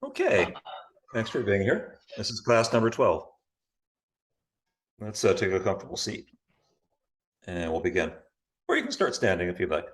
Okay, thanks for being here. This is class number 12. Let's take a comfortable seat and we'll begin. Or you can start standing if you'd like.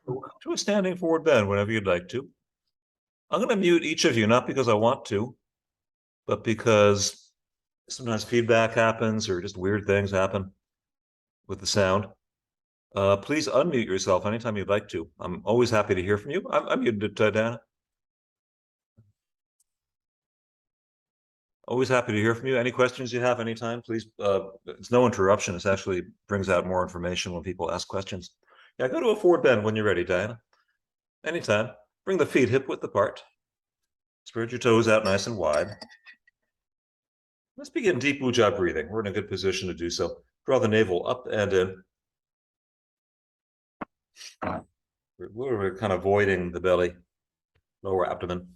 Welcome to a standing forward bend whenever you'd like to. I'm going to mute each of you, not because I want to, but because sometimes feedback happens or just weird things happen with the sound. Please unmute yourself anytime you'd like to. I'm always happy to hear from you. I'm muted, Dana. Always happy to hear from you. Any questions you have anytime, please. It's no interruption. It actually brings out more information when people ask questions. Yeah, go to a forward bend when you're ready, Diana. Anytime. Bring the feet hip width apart. Spread your toes out nice and wide. Let's begin deep ujjayi breathing. We're in a good position to do so. Draw the navel up and in. We're kind of voiding the belly, lower abdomen.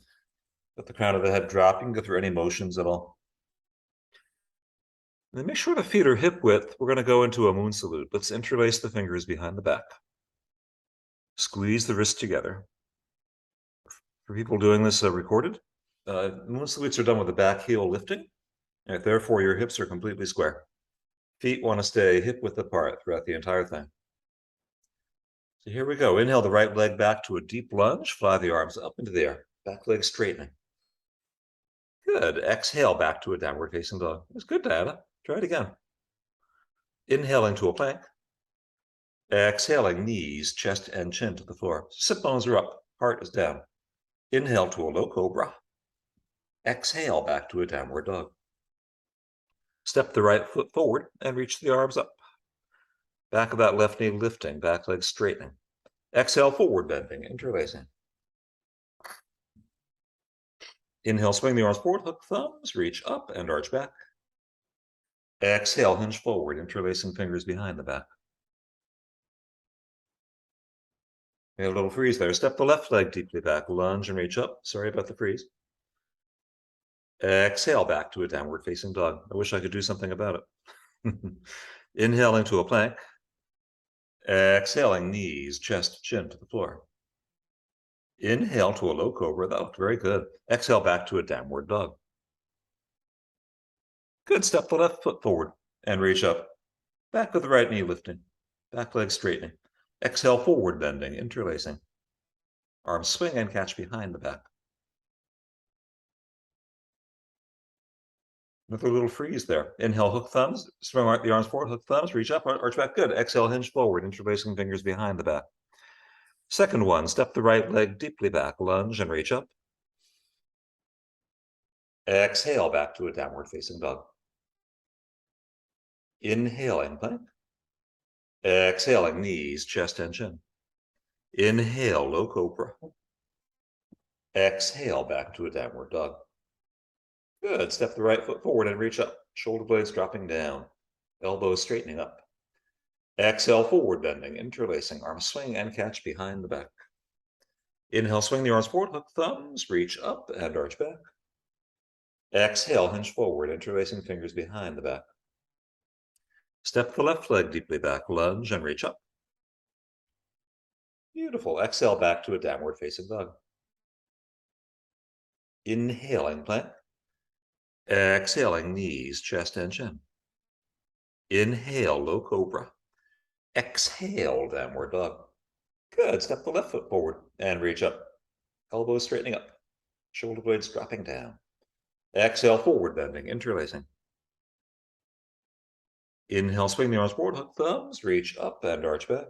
Let the crown of the head drop. You can go through any motions at all. And then make sure the feet are hip width. We're going to go into a moon salute. Let's interlace the fingers behind the back. Squeeze the wrists together. For people doing this recorded, moon salutes are done with the back heel lifting. And therefore, your hips are completely square. Feet want to stay hip width apart throughout the entire thing. So here we go. Inhale the right leg back to a deep lunge. Fly the arms up into the air. Back leg straightening. Good. Exhale back to a downward facing dog. That's good, Diana. Try it again. Inhaling to a plank. Exhaling, knees, chest, and chin to the floor. Sit bones are up. Heart is down. Inhale to a low cobra. Exhale back to a downward dog. Step the right foot forward and reach the arms up. Back of that left knee lifting, back leg straightening. Exhale, forward bending, interlacing. Inhale, swing the arms forward, hook thumbs, reach up and arch back. Exhale, hinge forward, interlacing fingers behind the back. A little freeze there. Step the left leg deeply back, lunge and reach up. Sorry about the freeze. Exhale back to a downward facing dog. I wish I could do something about it. Inhaling to a plank. Exhaling, knees, chest, chin to the floor. Inhale to a low cobra. That looked very good. Exhale back to a downward dog. Good. Step the left foot forward and reach up. Back with the right knee lifting. Back leg straightening. Exhale, forward bending, interlacing. Arms swing and catch behind the back. Another little freeze there. Inhale, hook thumbs, swing the arms forward, hook thumbs, reach up, arch back. Good. Exhale, hinge forward, interlacing fingers behind the back. Second one, step the right leg deeply back, lunge and reach up. Exhale back to a downward facing dog. Inhaling plank. Exhaling, knees, chest, and chin. Inhale, low cobra. Exhale back to a downward dog. Good. Step the right foot forward and reach up. Shoulder blades dropping down. Elbows straightening up. Exhale, forward bending, interlacing. Arms swing and catch behind the back. Inhale, swing the arms forward, hook thumbs, reach up and arch back. Exhale, hinge forward, interlacing fingers behind the back. Step the left leg deeply back, lunge and reach up. Beautiful. Exhale back to a downward facing dog. Inhaling plank. Exhaling, knees, chest, and chin. Inhale, low cobra. Exhale, downward dog. Good. Step the left foot forward and reach up. Elbows straightening up. Shoulder blades dropping down. Exhale, forward bending, interlacing. Inhale, swing the arms forward, hook thumbs, reach up and arch back.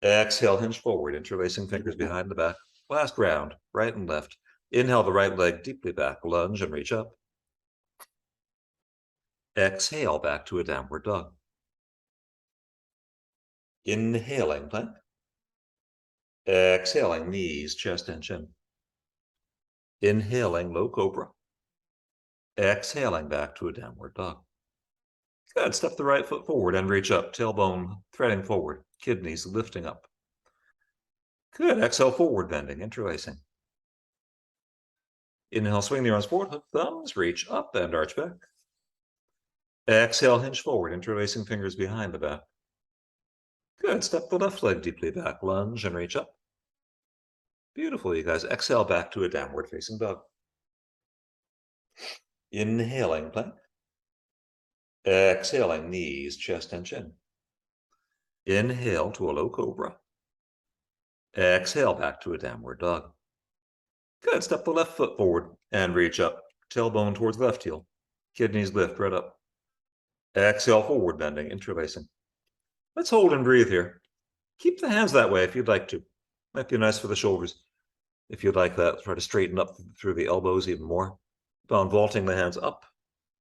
Exhale, hinge forward, interlacing fingers behind the back. Last round, right and left. Inhale the right leg deeply back, lunge and reach up. Exhale back to a downward dog. Inhaling plank. Exhaling knees, chest, and chin. Inhaling low cobra. Exhaling back to a downward dog. Good. Step the right foot forward and reach up, tailbone threading forward, kidneys lifting up. Good. Exhale, forward bending, interlacing. Inhale, swing the arms forward, hook thumbs, reach up and arch back. Exhale, hinge forward, interlacing fingers behind the back. Good. Step the left leg deeply back, lunge and reach up. Beautiful, you guys. Exhale back to a downward facing dog. Inhaling plank. Exhaling knees, chest, and chin. Inhale to a low cobra. Exhale back to a downward dog. Good. Step the left foot forward and reach up. Tailbone towards left heel. Kidneys lift right up. Exhale, forward bending, interlacing. Let's hold and breathe here. Keep the hands that way if you'd like to. Might be nice for the shoulders. If you'd like that, try to straighten up through the elbows even more. Keep on vaulting the hands up,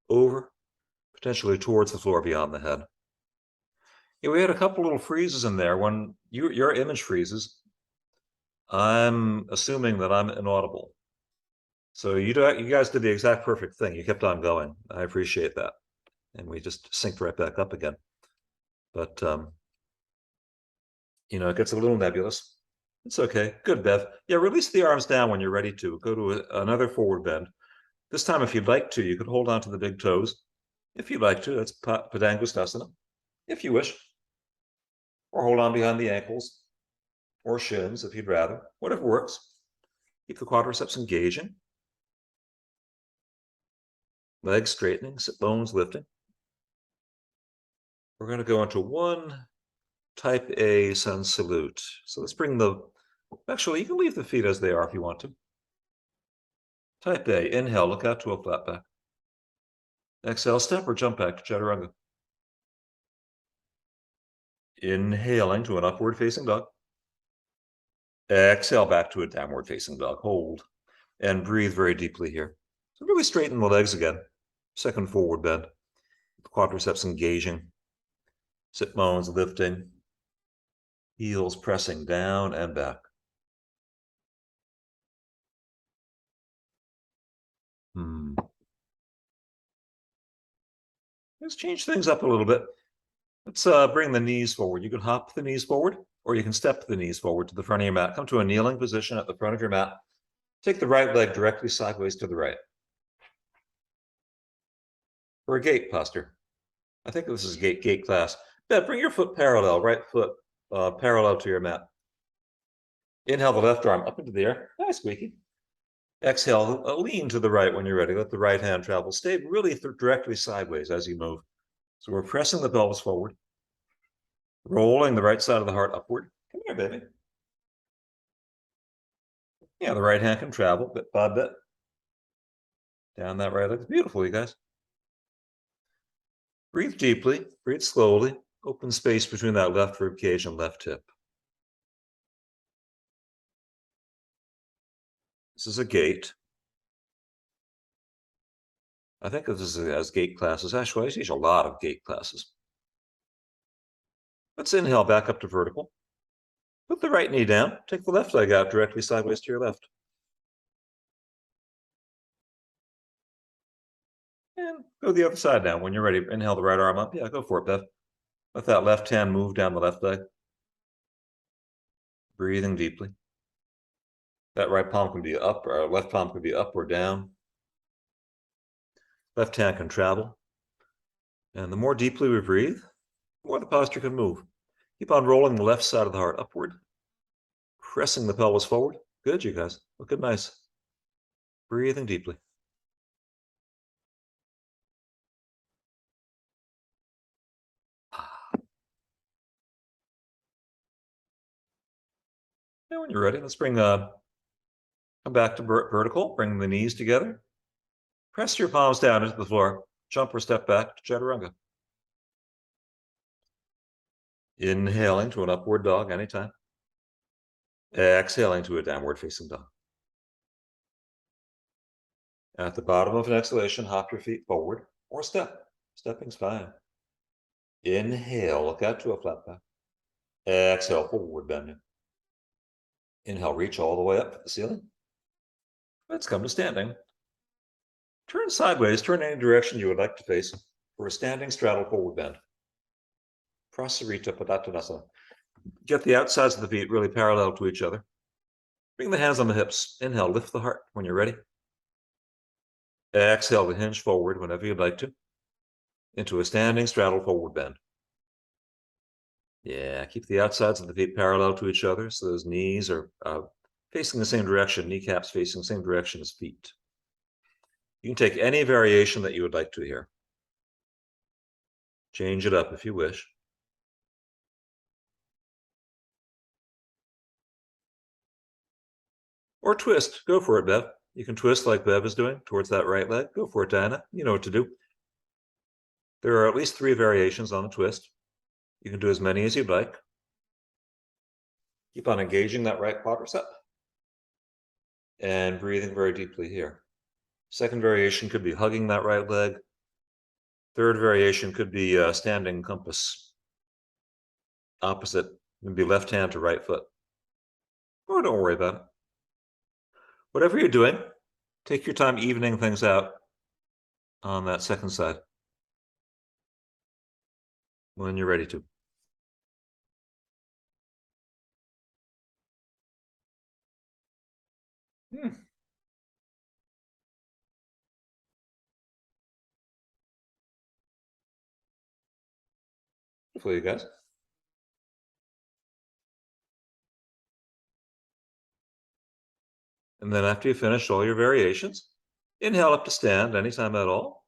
over, potentially towards the floor beyond the head. Yeah, we had a couple little freezes in there. When your image freezes, I'm assuming that I'm inaudible. So you guys did the exact perfect thing. You kept on going. I appreciate that. And we just synced right back up again. But, it gets a little nebulous. It's okay. Good, Bev. Yeah, release the arms down when you're ready to. Go to another forward bend. This time, if you'd like to, you could hold on to the big toes. If you'd like to, that's Padangusthasana, if you wish. Or hold on behind the ankles or shins if you'd rather. Whatever works. Keep the quadriceps engaging. Legs straightening, sit bones lifting. We're going to go into one type A sun salute. So let's bring actually, you can leave the feet as they are if you want to. Type A, inhale, look out to a flat back. Exhale, step or jump back to chaturanga. Inhaling to an upward facing dog. Exhale back to a downward facing dog. Hold and breathe very deeply here. So really straighten the legs again. Second forward bend. Quadriceps engaging. Sit bones lifting. Heels pressing down and back. Let's change things up a little bit. Let's bring the knees forward. You can hop the knees forward, or you can step the knees forward to the front of your mat. Come to a kneeling position at the front of your mat. Take the right leg directly sideways to the right. For a gate posture. I think this is gate class. Beth, bring your foot parallel, right foot parallel to your mat. Inhale the left arm up into the air. Nice, squeaky. Exhale, lean to the right when you're ready. Let the right hand travel. Stay really directly sideways as you move. So we're pressing the pelvis forward. Rolling the right side of the heart upward. Come here, baby. Yeah, the right hand can travel bit by bit. Down that right leg. Beautiful, you guys. Breathe deeply, breathe slowly. Open space between that left rib cage and left hip. This is a gate. I think of this as gate classes. Actually, I teach a lot of gate classes. Let's inhale back up to vertical. Put the right knee down. Take the left leg out directly sideways to your left. And go the other side now. When you're ready, inhale the right arm up. Yeah, go for it, Bev. Let that left hand move down the left leg. Breathing deeply. That right palm can be up, or left palm can be up or down. Left hand can travel. And the more deeply we breathe, the more the posture can move. Keep on rolling the left side of the heart upward. Pressing the pelvis forward. Good, you guys. Looking nice. Breathing deeply. And when you're ready, let's come back to vertical. Bring the knees together. Press your palms down into the floor. Jump or step back to chaturanga. Inhaling to an upward dog anytime. Exhaling to a downward facing dog. At the bottom of an exhalation, hop your feet forward or step. Stepping's fine. Inhale, look out to a flat back. Exhale, forward bend. Inhale, reach all the way up to the ceiling. Let's come to standing. Turn sideways, turn any direction you would like to face for a standing straddle forward bend. Prasarita Padottanasana. Get the outsides of the feet really parallel to each other. Bring the hands on the hips. Inhale, lift the heart when you're ready. Exhale to hinge forward whenever you'd like to, into a standing straddle forward bend. Yeah, keep the outsides of the feet parallel to each other so those knees are facing the same direction, kneecaps facing the same direction as feet. You can take any variation that you would like to here. Change it up if you wish. Or twist. Go for it, Bev. You can twist like Bev is doing towards that right leg. Go for it, Diana. You know what to do. There are at least 3 variations on a twist. You can do as many as you'd like. Keep on engaging that right quadricep and breathing very deeply here. Second variation could be hugging that right leg. Third variation could be standing compass. Opposite, maybe left hand to right foot. Or don't worry about it. Whatever you're doing, take your time evening things out on that second side when you're ready to. Hopefully, you guys. And then after you finish all your variations, inhale up to stand anytime at all.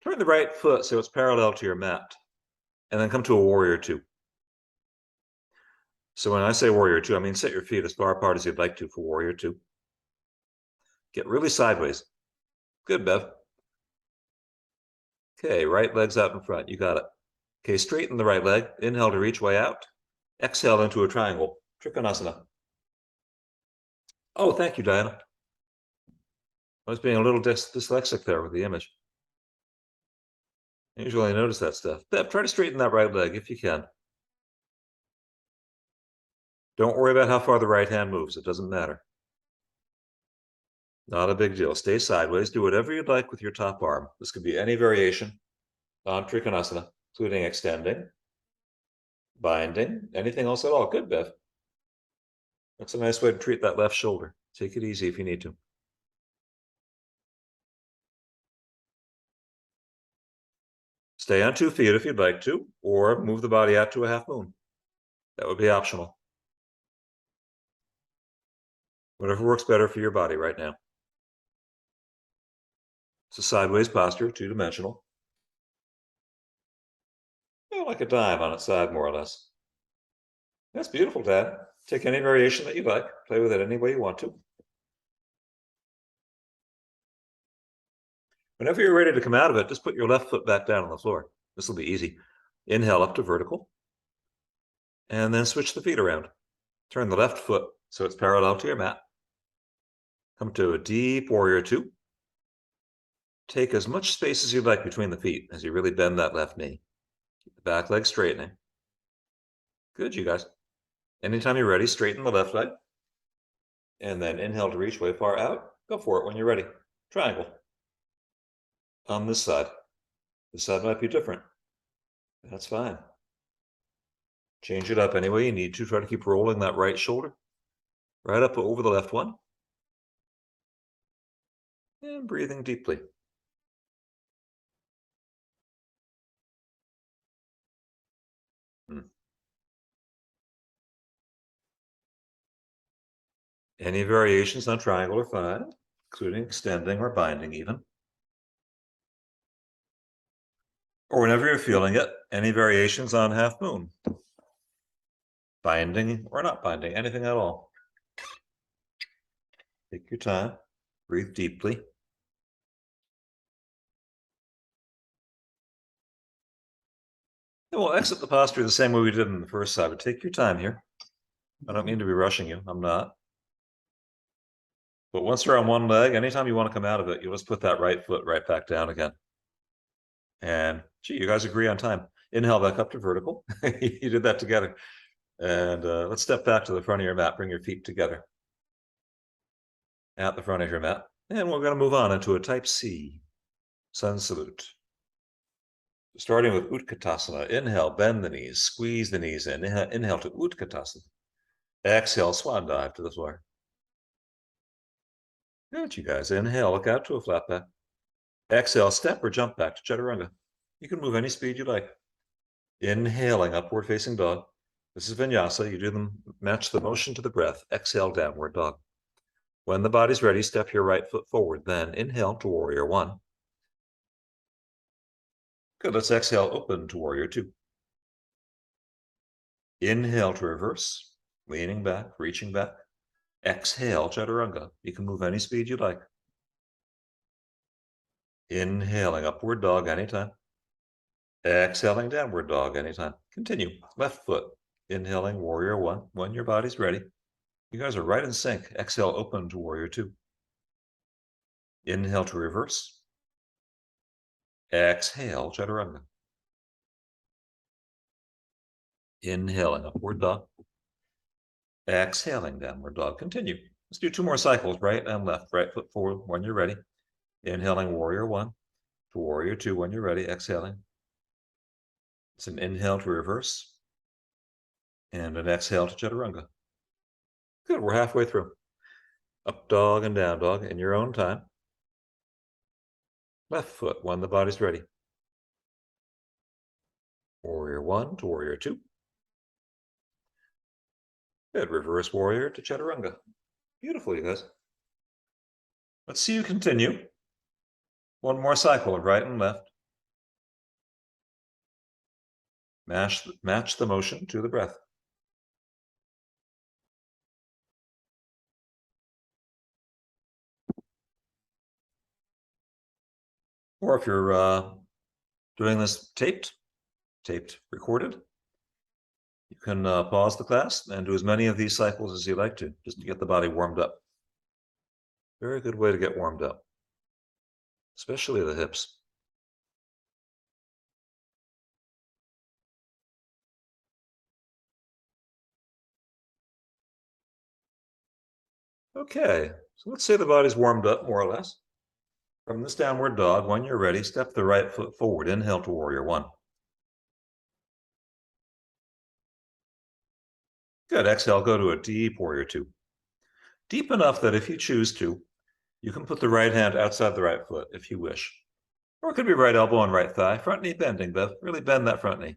Turn the right foot so it's parallel to your mat, and then come to a warrior 2. So when I say warrior 2, I mean set your feet as far apart as you'd like to for warrior 2. Get really sideways. Good, Bev. Okay, right leg's out in front. You got it. Okay, straighten the right leg. Inhale to reach way out. Exhale into a triangle. Trikonasana. Oh, thank you, Diana. I was being a little dyslexic there with the image. Usually I notice that stuff. Bev, try to straighten that right leg if you can. Don't worry about how far the right hand moves. It doesn't matter. Not a big deal. Stay sideways. Do whatever you'd like with your top arm. This could be any variation on Trikonasana, including extending, binding, anything else at all. Good, Bev. That's a nice way to treat that left shoulder. Take it easy if you need to. Stay on 2 feet if you'd like to, or move the body out to a half moon. That would be optional. Whatever works better for your body right now. It's a sideways posture, 2-dimensional. Like a dime on its side, more or less. That's beautiful, Dad. Take any variation that you like. Play with it any way you want to. Whenever you're ready to come out of it, just put your left foot back down on the floor. This will be easy. Inhale up to vertical. And then switch the feet around. Turn the left foot so it's parallel to your mat. Come to a deep warrior 2. Take as much space as you'd like between the feet as you really bend that left knee. Keep the back leg straightening. Good, you guys. Anytime you're ready, straighten the left leg. And then inhale to reach way far out. Go for it when you're ready. Triangle. On this side. This side might be different. That's fine. Change it up any way you need to. Try to keep rolling that right shoulder right up over the left one. And breathing deeply. Any variations on triangle are fine, including extending or binding even. Or whenever you're feeling it, any variations on half moon. Binding or not binding, anything at all. Take your time, breathe deeply. And we'll exit the posture the same way we did in the first side, but take your time here. I don't mean to be rushing you, I'm not. But once you're on one leg, anytime you want to come out of it, you just put that right foot right back down again. And gee, you guys agree on time. Inhale back up to vertical. You did that together. And let's step back to the front of your mat. Bring your feet together at the front of your mat. And we're going to move on into a type C, sun salute. Starting with Utkatasana. Inhale, bend the knees, squeeze the knees in. Inhale to Utkatasana. Exhale, swan dive to the floor. Good, you guys. Inhale, look out to a flat back. Exhale, step or jump back to Chaturanga. You can move any speed you like. Inhaling, upward facing dog. This is vinyasa. You do them, match the motion to the breath. Exhale, downward dog. When the body's ready, step your right foot forward. Then inhale to warrior one. Good, let's exhale, open to warrior two. Inhale to reverse, leaning back, reaching back. Exhale, Chaturanga. You can move any speed you like. Inhaling, upward dog anytime. Exhaling, downward dog anytime. Continue. Left foot. Inhaling, warrior one. When your body's ready. You guys are right in sync. Exhale, open to warrior two. Inhale to reverse. Exhale, Chaturanga. Inhaling, upward dog. Exhaling, downward dog. Continue. Let's do two more cycles, right and left. Right foot forward when you're ready. Inhaling, warrior one. To warrior two when you're ready. Exhaling. It's an inhale to reverse. And an exhale to Chaturanga. Good, we're halfway through. Up dog and down dog in your own time. Left foot when the body's ready. Warrior one to warrior two. Good, reverse warrior to Chaturanga. Beautiful, you guys. Let's see you continue. One more cycle of right and left. Match the motion to the breath. Or if you're doing this taped, recorded, you can pause the class and do as many of these cycles as you like to, just to get the body warmed up. Very good way to get warmed up, especially the hips. Okay, so let's say the body's warmed up more or less. From this downward dog, when you're ready, step the right foot forward. Inhale to warrior one. Good, exhale, go to a deep warrior two. Deep enough that if you choose to, you can put the right hand outside the right foot if you wish. Or it could be right elbow and right thigh. Front knee bending, Bev. Really bend that front knee.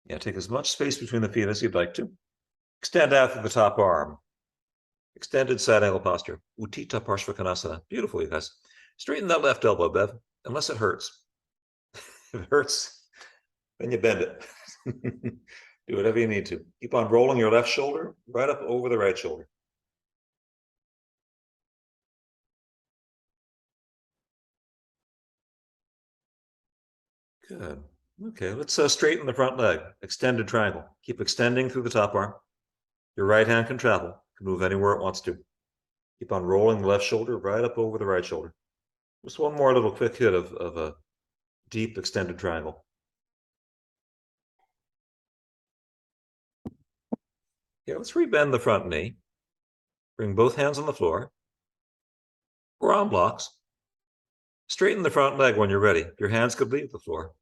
Yeah, take as much space between the feet as you'd like to. Extend out through the top arm. Extended side angle posture. Utthita Parshvakonasana. Beautiful, you guys. Straighten that left elbow, Bev, unless it hurts. If it hurts, then you bend it. Do whatever you need to. Keep on rolling your left shoulder right up over the right shoulder. Good. Okay, let's straighten the front leg. Extended triangle. Keep extending through the top arm. Your right hand can travel, can move anywhere it wants to. Keep on rolling the left shoulder right up over the right shoulder. Just one more little quick hit of a deep extended triangle. Yeah, let's rebend the front knee. Bring both hands on the floor or on blocks. Straighten the front leg when you're ready. Your hands could leave the floor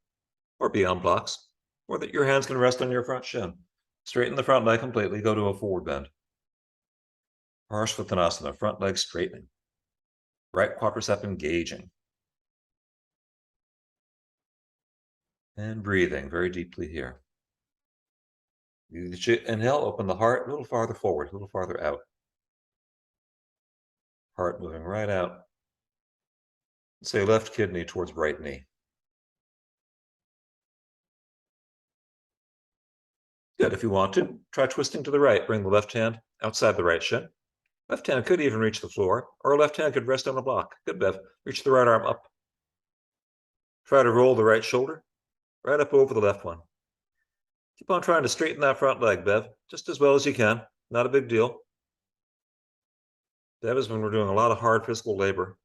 or be on blocks, or that your hands can rest on your front shin. Straighten the front leg completely. Go to a forward bend. Parshvattanasana, front leg straightening. Right quadricep engaging. And breathing very deeply here. You inhale, open the heart a little farther forward, a little farther out. Heart moving right out. Say left kidney towards right knee. Good. If you want to, try twisting to the right. Bring the left hand outside the right shin. Left hand could even reach the floor, or left hand could rest on a block. Good, Bev. Reach the right arm up. Try to roll the right shoulder right up over the left one. Keep on trying to straighten that front leg, Bev, just as well as you can. Not a big deal. That is when we're doing a lot of hard physical labor.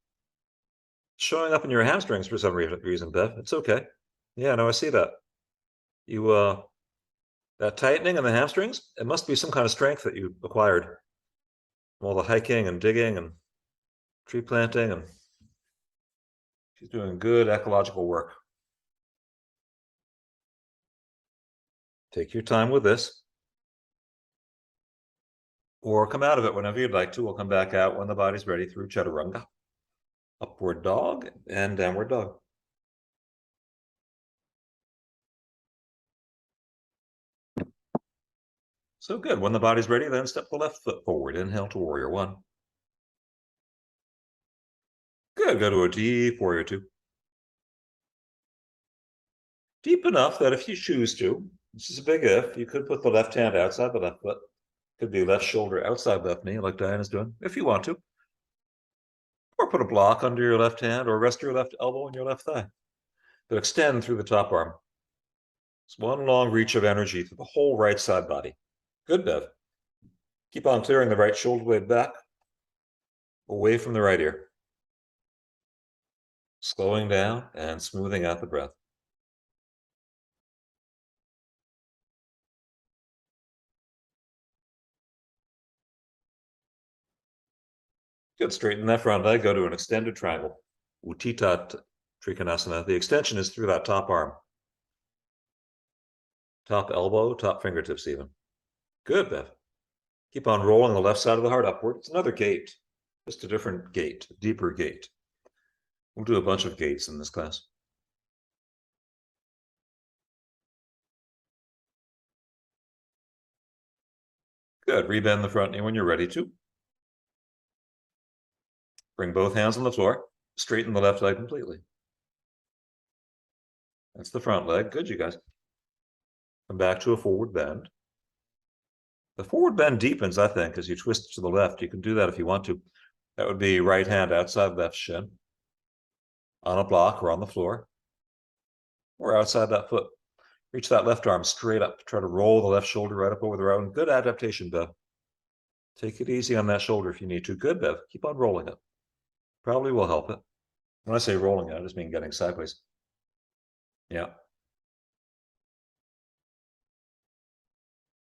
Showing up in your hamstrings for some reason, Bev. It's okay. Yeah, no, I see that. You that tightening in the hamstrings, it must be some kind of strength that you acquired from all the hiking and digging and tree planting, and she's doing good ecological work. Take your time with this, or come out of it whenever you'd like to. We'll come back out when the body's ready through chaturanga, upward dog, and downward dog. So good. When the body's ready, then step the left foot forward. Inhale to warrior one. Good. Go to a deep warrior two. Deep enough that if you choose to, this is a big if, you could put the left hand outside the left foot. Could be left shoulder outside left knee, like Diana's doing, if you want to. Or put a block under your left hand, or rest your left elbow on your left thigh. But extend through the top arm. It's one long reach of energy through the whole right side body. Good, Bev. Keep on clearing the right shoulder blade back, away from the right ear. Slowing down and smoothing out the breath. Good. Straighten that front leg. Go to an extended triangle. Utthita Trikonasana. The extension is through that top arm. Top elbow, top fingertips even. Good, Bev. Keep on rolling the left side of the heart upward. It's another gate, just a different gate, a deeper gate. We'll do a bunch of gates in this class. Good. Rebend the front knee when you're ready to. Bring both hands on the floor. Straighten the left leg completely. That's the front leg. Good, you guys. Come back to a forward bend. The forward bend deepens, I think, as you twist to the left. You can do that if you want to. That would be right hand outside left shin, on a block or on the floor, or outside that foot. Reach that left arm straight up. Try to roll the left shoulder right up over the right one. Good adaptation, Bev. Take it easy on that shoulder if you need to. Good, Bev. Keep on rolling it. Probably will help it. When I say rolling it, I just mean getting sideways. Yeah.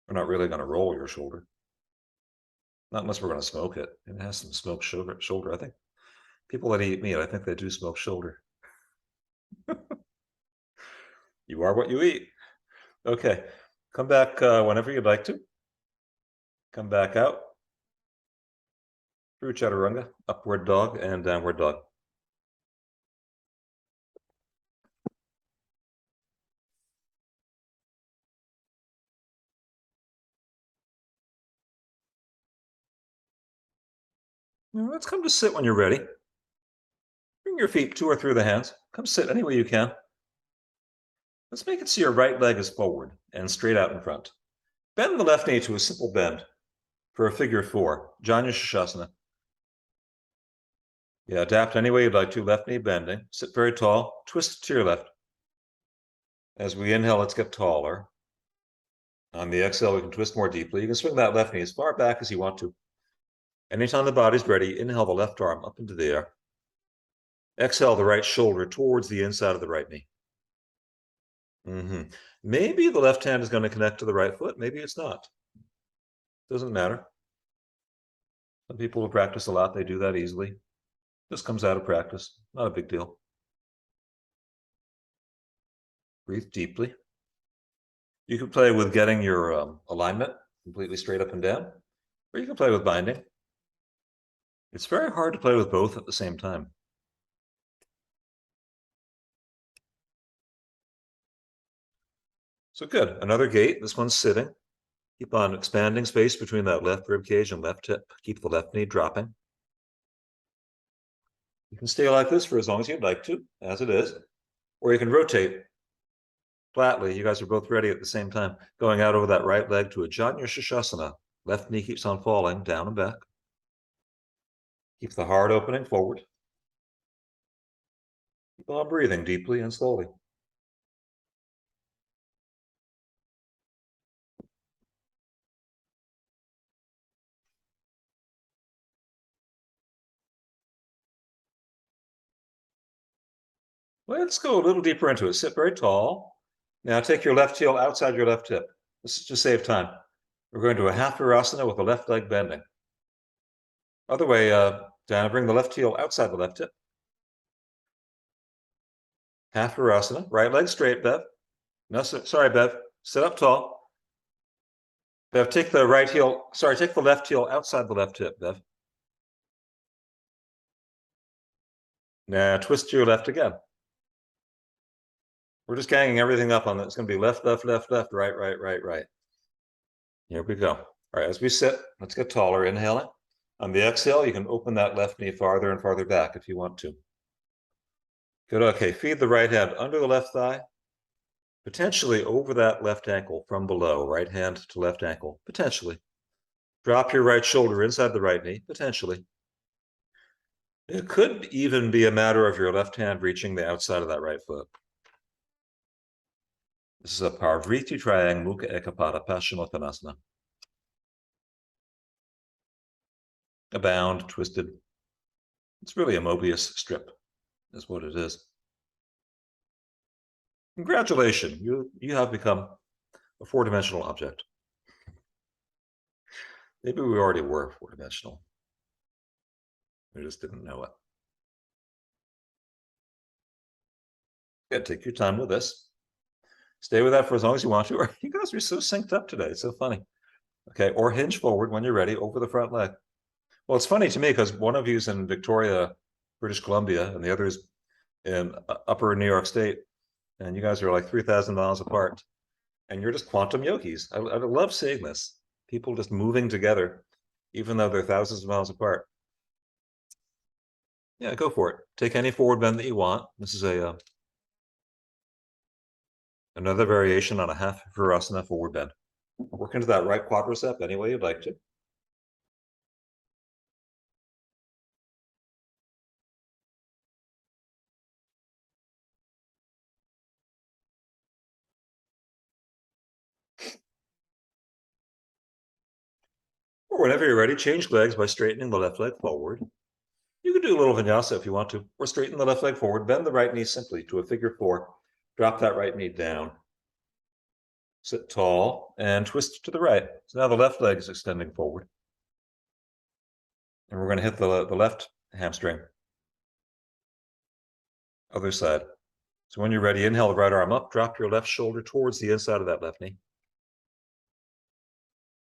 We're not really going to roll your shoulder. Not unless we're going to smoke it. It has some smoked shoulder. I think people that eat meat, I think they do smoke shoulder. You are what you eat. Okay. Come back whenever you'd like to. Come back out through chaturanga, upward dog, and downward dog. Now let's come to sit when you're ready. Bring your feet to or through the hands. Come sit any way you can. Let's make it so your right leg is forward and straight out in front. Bend the left knee to a simple bend for a figure four, Janu Shashasana. Yeah, adapt any way you'd like to. Left knee bending. Sit very tall. Twist to your left. As we inhale, let's get taller. On the exhale, we can twist more deeply. You can swing that left knee as far back as you want to. Anytime the body's ready, inhale the left arm up into the air. Exhale the right shoulder towards the inside of the right knee. Maybe the left hand is going to connect to the right foot. Maybe it's not. Doesn't matter. Some people who practice a lot, they do that easily. This comes out of practice. Not a big deal. Breathe deeply. You can play with getting your alignment completely straight up and down, or you can play with binding. It's very hard to play with both at the same time. So good. Another gate. This one's sitting. Keep on expanding space between that left rib cage and left hip. Keep the left knee dropping. You can stay like this for as long as you'd like to, as it is, or you can rotate flatly. You guys are both ready at the same time. Going out over that right leg to a Janu Shashasana. Left knee keeps on falling down and back. Keep the heart opening forward. Keep on breathing deeply and slowly. Let's go a little deeper into it. Sit very tall. Now take your left heel outside your left hip. This is to save time. We're going to a half virasana with the left leg bending. Other way, Diana, bring the left heel outside the left hip. Half virasana. Right leg straight, Bev. No, sorry, Bev. Sit up tall. Bev, take the left heel outside the left hip, Bev. Now twist to your left again. We're just ganging everything up on that. It's going to be left, left, left, left, right, right, right, right. Here we go. All right, as we sit, let's get taller. Inhaling. On the exhale, you can open that left knee farther and farther back if you want to. Good. Okay, feed the right hand under the left thigh, potentially over that left ankle from below, right hand to left ankle, potentially. Drop your right shoulder inside the right knee, potentially. It could even be a matter of your left hand reaching the outside of that right foot. This is a Parvriti Triang Mukha Ekapada Paschimottanasana. A bound, twisted. It's really a Mobius strip, is what it is. Congratulations, you have become a four-dimensional object. Maybe we already were four-dimensional. We just didn't know it. Yeah, take your time with this. Stay with that for as long as you want to. You guys are so synced up today. It's so funny. Okay, or hinge forward when you're ready over the front leg. Well, it's funny to me because one of you's in Victoria, British Columbia, and the other's in upper New York State. And you guys are like 3,000 miles apart. And you're just quantum yogis. I love seeing this. People just moving together, even though they're thousands of miles apart. Yeah, go for it. Take any forward bend that you want. This is another variation on a half virasana forward bend. Work into that right quadricep any way you'd like to. Or whenever you're ready, change legs by straightening the left leg forward. You can do a little vinyasa if you want to, or straighten the left leg forward, bend the right knee simply to a figure four, drop that right knee down. Sit tall and twist to the right. So now the left leg is extending forward. And we're going to hit the left hamstring. Other side. So when you're ready, inhale the right arm up, drop your left shoulder towards the inside of that left knee.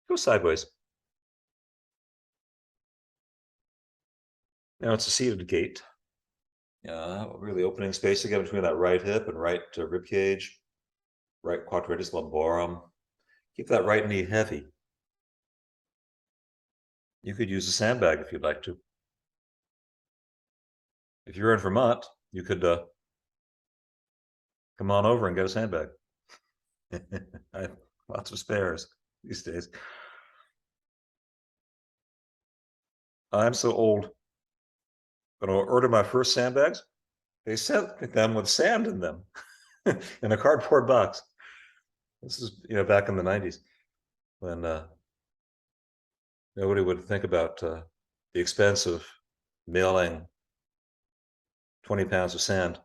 Go sideways. Now it's a seated gait. Really opening space again between that right hip and right rib cage, right quadratus lumborum. Keep that right knee heavy. You could use a sandbag if you'd like to. If you're in Vermont, you could come on over and get a sandbag. I have lots of spares these days. I'm so old. When I ordered my first sandbags, they sent them with sand in them in a cardboard box. This is back in the 90s when nobody would think about the expense of mailing 20 pounds of sand.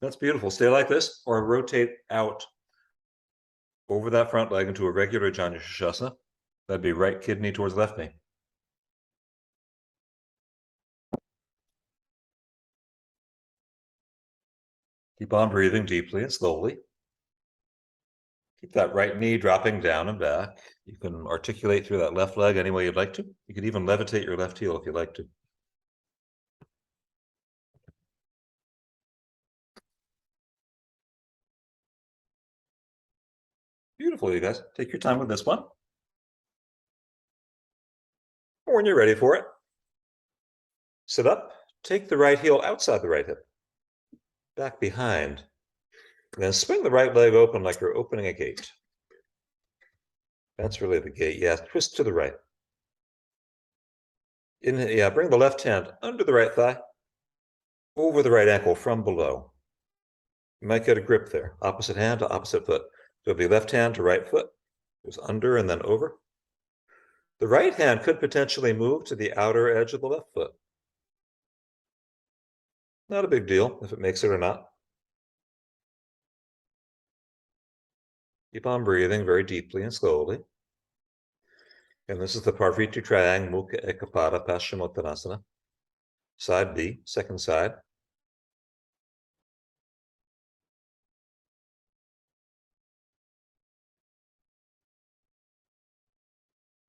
That's beautiful. Stay like this or rotate out over that front leg into a regular Janu Shasana. That'd be right kidney towards left knee. Keep on breathing deeply and slowly. Keep that right knee dropping down and back. You can articulate through that left leg any way you'd like to. You could even levitate your left heel if you'd like to. Beautiful, you guys. Take your time with this one. When you're ready for it, sit up, take the right heel outside the right hip, back behind. Then swing the right leg open like you're opening a gate. That's really the gate. Yeah, twist to the right. Inhale, bring the left hand under the right thigh, over the right ankle from below. You might get a grip there. Opposite hand to opposite foot. So it'll be left hand to right foot. Goes under and then over. The right hand could potentially move to the outer edge of the left foot. Not a big deal if it makes it or not. Keep on breathing very deeply and slowly. And this is the Parviti Triang Mukha Ekapada Paschimottanasana. Side B, second side.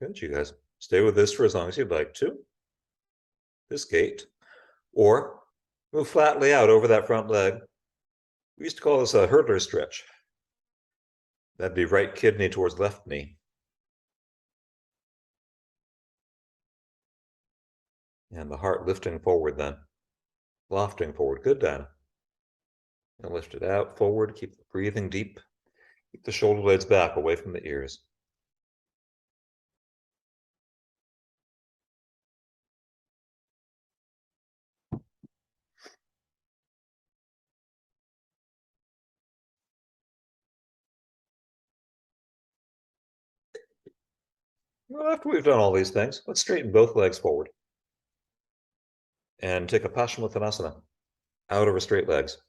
Good, you guys. Stay with this for as long as you'd like to. This gait. Or move flatly out over that front leg. We used to call this a hurdler stretch. That'd be right kidney towards left knee. And the heart lifting forward then. Lofting forward. Good, Diana. And lift it out forward. Keep breathing deep. Keep the shoulder blades back away from the ears. Well, after we've done all these things, let's straighten both legs forward. And take a Paschimottanasana out over straight legs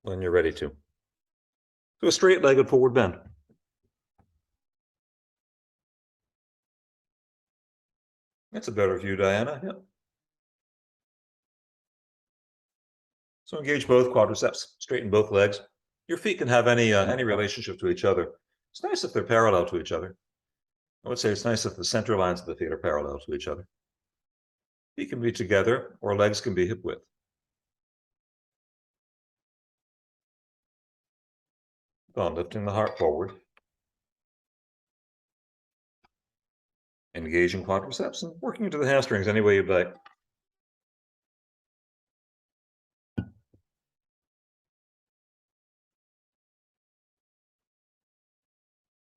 when you're ready to. So a straight-legged forward bend. That's a better view, Diana. Yep. So engage both quadriceps, straighten both legs. Your feet can have any relationship to each other. It's nice if they're parallel to each other. I would say it's nice if the center lines of the feet are parallel to each other. Feet can be together, or legs can be hip width. On lifting the heart forward. Engaging quadriceps and working into the hamstrings any way you'd like.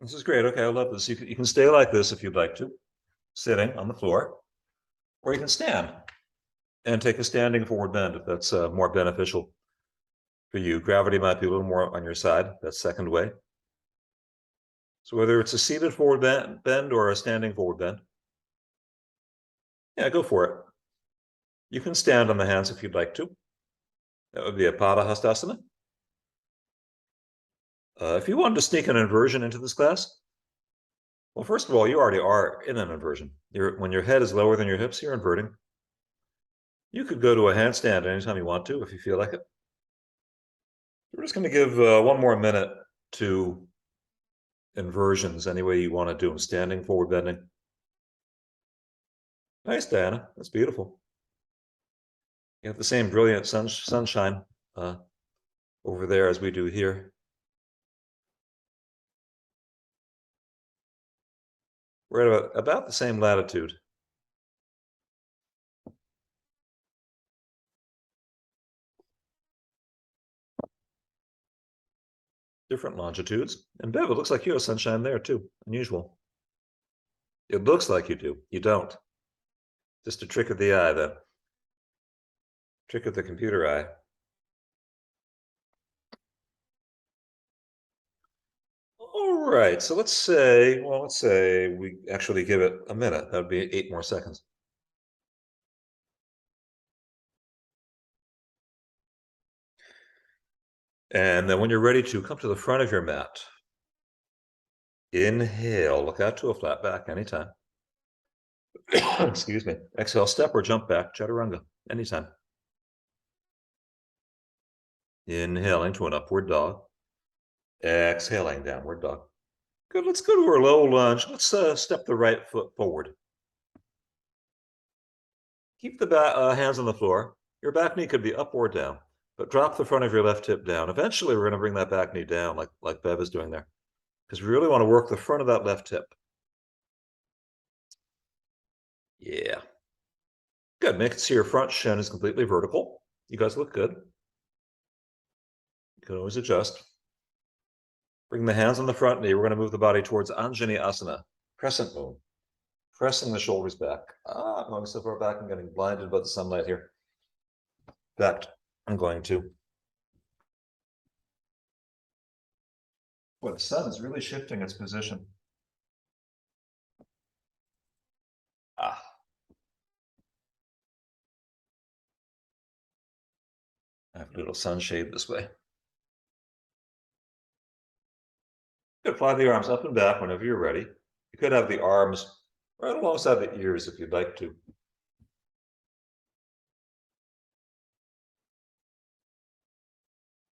This is great. Okay, I love this. You can stay like this if you'd like to, sitting on the floor, or you can stand and take a standing forward bend if that's more beneficial for you. Gravity might be a little more on your side. That's second way. So whether it's a seated forward bend or a standing forward bend, yeah, go for it. You can stand on the hands if you'd like to. That would be a Padahastasana. If you wanted to sneak an inversion into this class, well, first of all, you already are in an inversion. When your head is lower than your hips, you're inverting. You could go to a handstand anytime you want to, if you feel like it. We're just going to give 1 more minute to inversions any way you want to do them. Standing, forward bending. Nice, Diana. That's beautiful. You have the same brilliant sunshine over there as we do here. We're at about the same latitude. Different longitudes. And Bev, it looks like you have sunshine there too. Unusual. It looks like you do. You don't. Just a trick of the eye, then. Trick of the computer eye. All right, so let's say we actually give it a minute. That would be 8 more seconds. And then when you're ready to come to the front of your mat, inhale, look out to a flat back anytime. Excuse me. Exhale, step or jump back, chaturanga, anytime. Inhaling to an upward dog. Exhaling, downward dog. Good, let's go to our low lunge. Let's step the right foot forward. Keep the hands on the floor. Your back knee could be up or down, but drop the front of your left hip down. Eventually, we're going to bring that back knee down like Bev is doing there, because we really want to work the front of that left hip. Yeah. Good. Make it so your front shin is completely vertical. You guys look good. You can always adjust. Bring the hands on the front knee. We're going to move the body towards Anjani Asana, crescent moon. Pressing the shoulders back. I'm going so far back, I'm getting blinded by the sunlight here. In fact, I'm going to. Boy, the sun is really shifting its position. I have a little sunshade this way. You could fly the arms up and back whenever you're ready. You could have the arms right alongside the ears if you'd like to.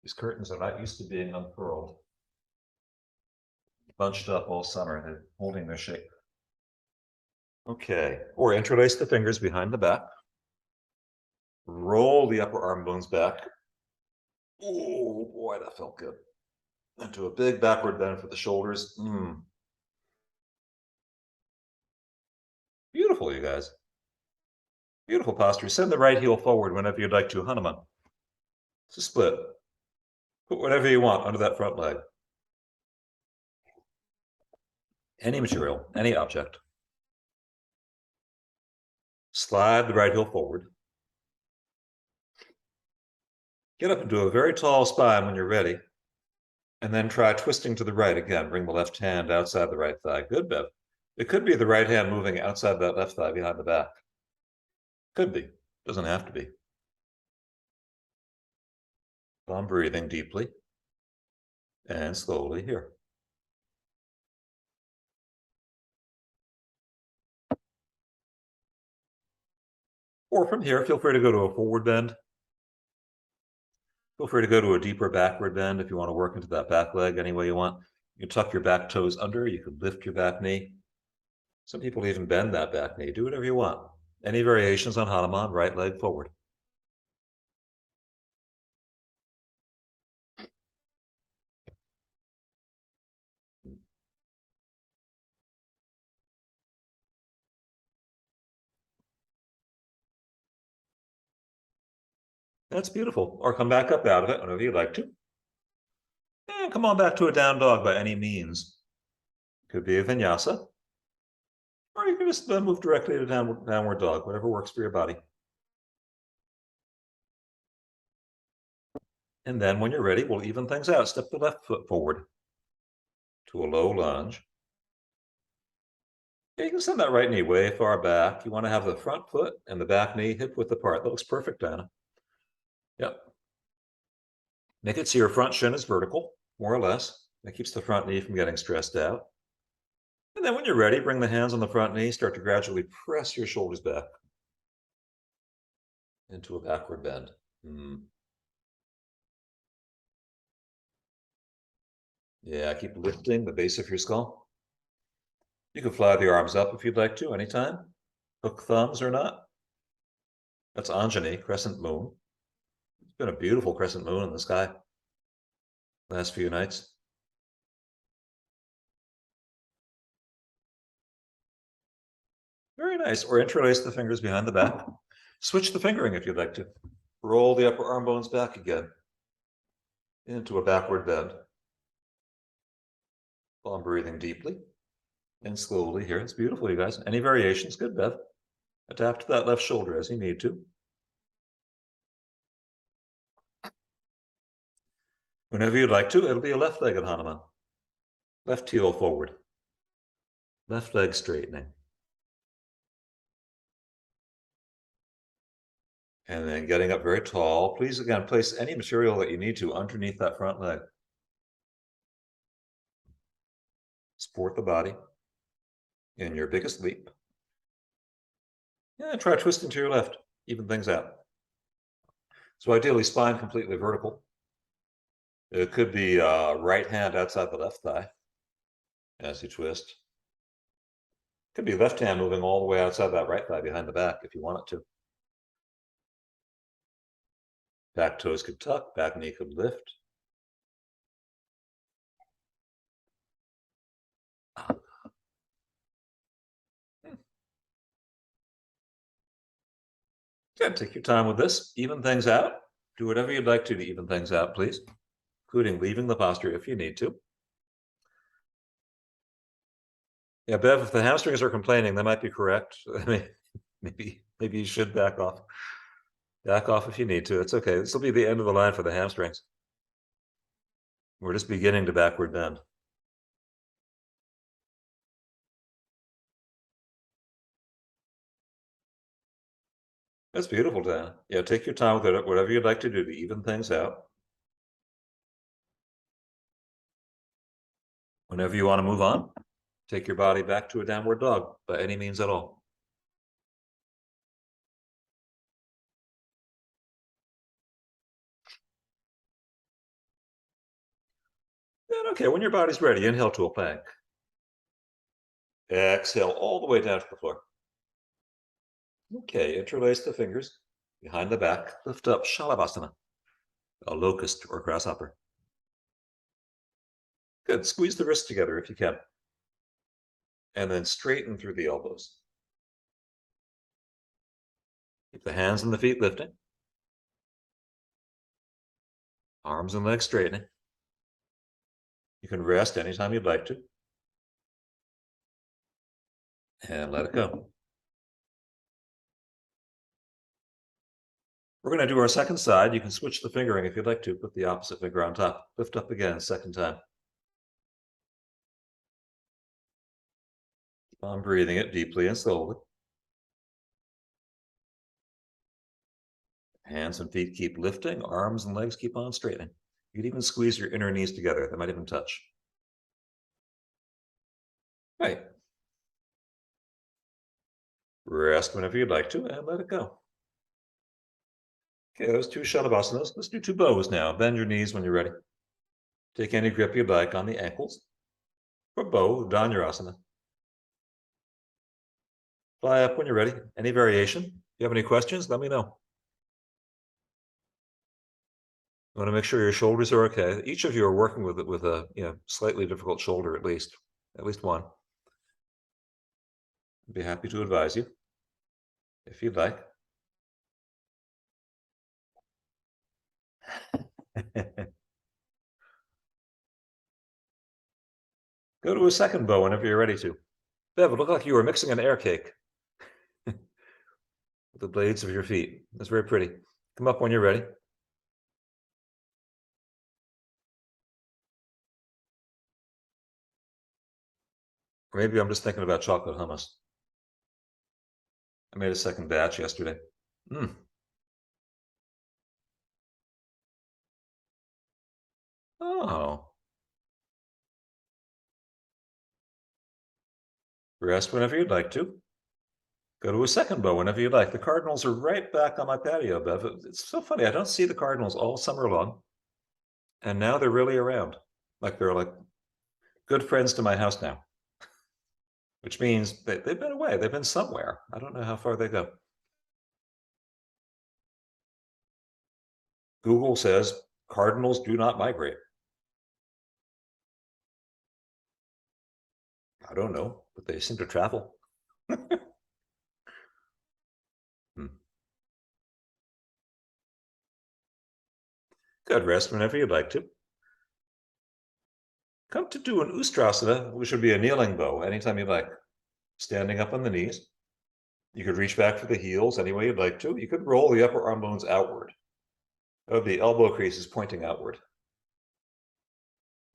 These curtains are not used to being unfurled. Bunched up all summer, they're holding their shape. Okay, or interlace the fingers behind the back. Roll the upper arm bones back. Oh boy, that felt good. Into a big backward bend for the shoulders. Beautiful, you guys. Beautiful posture. Send the right heel forward whenever you'd like to. Hanuman. It's a split. Put whatever you want under that front leg. Any material, any object. Slide the right heel forward. Get up into a very tall spine when you're ready. And then try twisting to the right again. Bring the left hand outside the right thigh. Good, Bev. It could be the right hand moving outside that left thigh behind the back. Could be. Doesn't have to be. I'm breathing deeply and slowly here. Or from here, feel free to go to a forward bend. Feel free to go to a deeper backward bend if you want to work into that back leg any way you want. You can tuck your back toes under. You can lift your back knee. Some people even bend that back knee. Do whatever you want. Any variations on Hanuman, right leg forward. That's beautiful. Or come back up out of it whenever you'd like to. And come on back to a down dog by any means. Could be a vinyasa. Or you can just move directly to downward dog, whatever works for your body. And then when you're ready, we'll even things out. Step the left foot forward to a low lunge. Yeah, you can send that right knee way far back. You want to have the front foot and the back knee hip width apart. That looks perfect, Diana. Yep. Make it so your front shin is vertical, more or less. That keeps the front knee from getting stressed out. And then when you're ready, bring the hands on the front knee. Start to gradually press your shoulders back into a backward bend. Yeah, keep lifting the base of your skull. You can fly the arms up if you'd like to, anytime. Hook thumbs or not. That's Anjani, crescent moon. It's been a beautiful crescent moon in the sky last few nights. Very nice. Or interlace the fingers behind the back. Switch the fingering if you'd like to. Roll the upper arm bones back again into a backward bend. While I'm breathing deeply and slowly here. It's beautiful, you guys. Any variations? Good, Bev. Adapt to that left shoulder as you need to. Whenever you'd like to, it'll be a left-legged Hanuman. Left heel forward. Left leg straightening. And then getting up very tall. Please, again, place any material that you need to underneath that front leg. Support the body in your biggest leap. Yeah, try twisting to your left. Even things out. So ideally, spine completely vertical. It could be right hand outside the left thigh as you twist. Could be left hand moving all the way outside that right thigh behind the back if you want it to. Back toes could tuck, back knee could lift. Yeah, take your time with this. Even things out. Do whatever you'd like to even things out, please, including leaving the posture if you need to. Yeah, Bev, if the hamstrings are complaining, they might be correct. I mean, maybe you should back off. Back off if you need to. It's okay. This will be the end of the line for the hamstrings. We're just beginning to backward bend. That's beautiful, Dan. Yeah, take your time with it, whatever you'd like to do to even things out. Whenever you want to move on, take your body back to a downward dog by any means at all. And okay, when your body's ready, inhale to a plank. Exhale all the way down to the floor. Okay, interlace the fingers behind the back. Lift up Shalabhasana, a locust or grasshopper. Good. Squeeze the wrists together if you can. And then straighten through the elbows. Keep the hands and the feet lifting. Arms and legs straightening. You can rest anytime you'd like to. And let it go. We're going to do our second side. You can switch the fingering if you'd like to. Put the opposite finger on top. Lift up again, second time. Keep on breathing it deeply and slowly. Hands and feet keep lifting. Arms and legs keep on straightening. You can even squeeze your inner knees together. They might even touch. Right. Rest whenever you'd like to and let it go. Okay, those two Shalabhasanas. Let's do two bows now. Bend your knees when you're ready. Take any grip you'd like on the ankles. For bow, Dhanurasana. Fly up when you're ready. Any variation? If you have any questions, let me know. You want to make sure your shoulders are okay. Each of you are working with a slightly difficult shoulder at least one. I'd be happy to advise you if you'd like. Go to a second bow whenever you're ready to. Bev, it looked like you were mixing an air cake with the blades of your feet. That's very pretty. Come up when you're ready. Or maybe I'm just thinking about chocolate hummus. I made a second batch yesterday. Oh. Rest whenever you'd like to. Go to a second bow whenever you'd like. The cardinals are right back on my patio, Bev. It's so funny. I don't see the cardinals all summer long. And now they're really around. They're like good friends to my house now. Which means they've been away. They've been somewhere. I don't know how far they go. Google says cardinals do not migrate. I don't know, but they seem to travel. Good. Rest whenever you'd like to. Come to do an Ustrasana, which would be a kneeling bow, anytime you'd like. Standing up on the knees. You could reach back for the heels any way you'd like to. You could roll the upper arm bones outward. Oh, the elbow crease is pointing outward.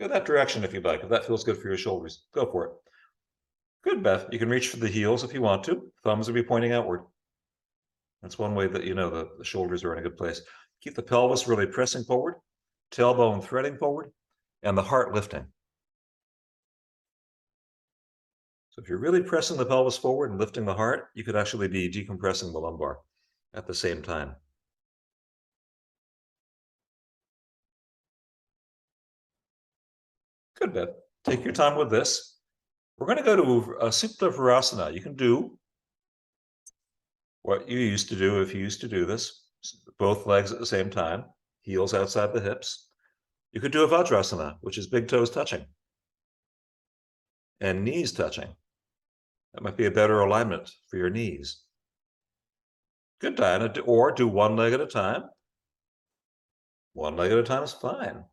Go that direction if you'd like. If that feels good for your shoulders, go for it. Good, Beth. You can reach for the heels if you want to. Thumbs will be pointing outward. That's one way that you know the shoulders are in a good place. Keep the pelvis really pressing forward, tailbone threading forward, and the heart lifting. So if you're really pressing the pelvis forward and lifting the heart, you could actually be decompressing the lumbar at the same time. Good, Beth. Take your time with this. We're going to go to a Supta Virasana. You can do what you used to do if you used to do this. Both legs at the same time, heels outside the hips. You could do a Vajrasana, which is big toes touching and knees touching. That might be a better alignment for your knees. Good, Diana. Or do one leg at a time. One leg at a time is fine.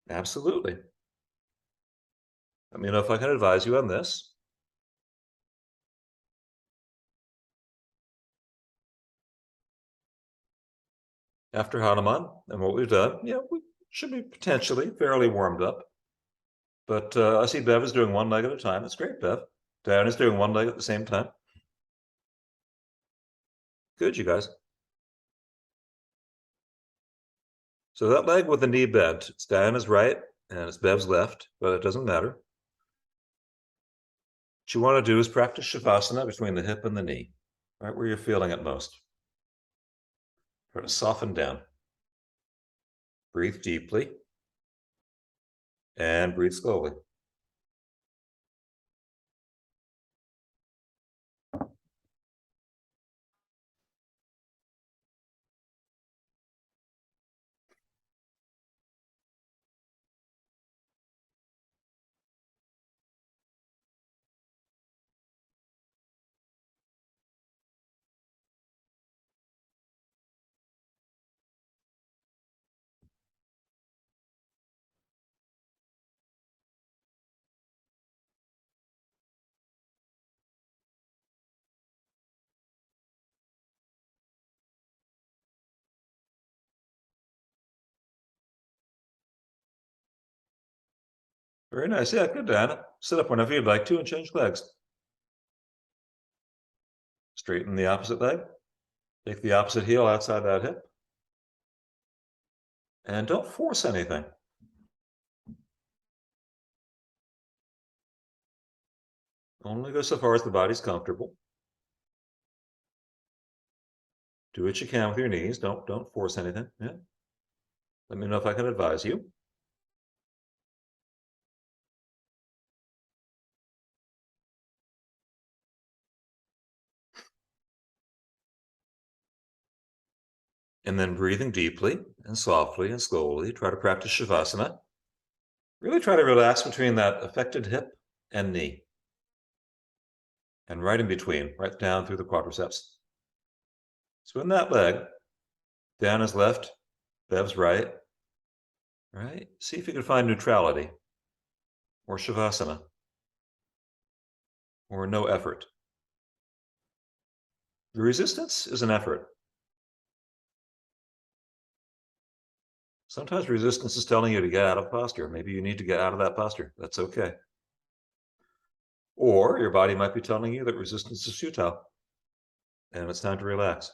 Absolutely. Let me know if I can advise you on this. After Hanuman and what we've done, we should be potentially fairly warmed up. But I see Bev is doing one leg at a time. That's great, Bev. Diana's doing one leg at the same time. Good, you guys. So that leg with the knee bent, it's Diana's right and it's Bev's left, but it doesn't matter. What you want to do is practice Shavasana between the hip and the knee, right where you're feeling it most. Try to soften down. Breathe deeply and breathe slowly. Very nice. Yeah, good, Diana. Sit up whenever you'd like to and change legs. Straighten the opposite leg. Take the opposite heel outside that hip. And don't force anything. Only go so far as the body's comfortable. Do what you can with your knees. Don't force anything. Yeah. Let me know if I can advise you. And then breathing deeply and softly and slowly, try to practice Shavasana. Really try to relax between that affected hip and knee. And right in between, right down through the quadriceps. So in that leg, Diana's left, Bev's right. Right? See if you can find neutrality or Shavasana or no effort. The resistance is an effort. Sometimes resistance is telling you to get out of posture. Maybe you need to get out of that posture. That's okay. Or your body might be telling you that resistance is futile and it's time to relax.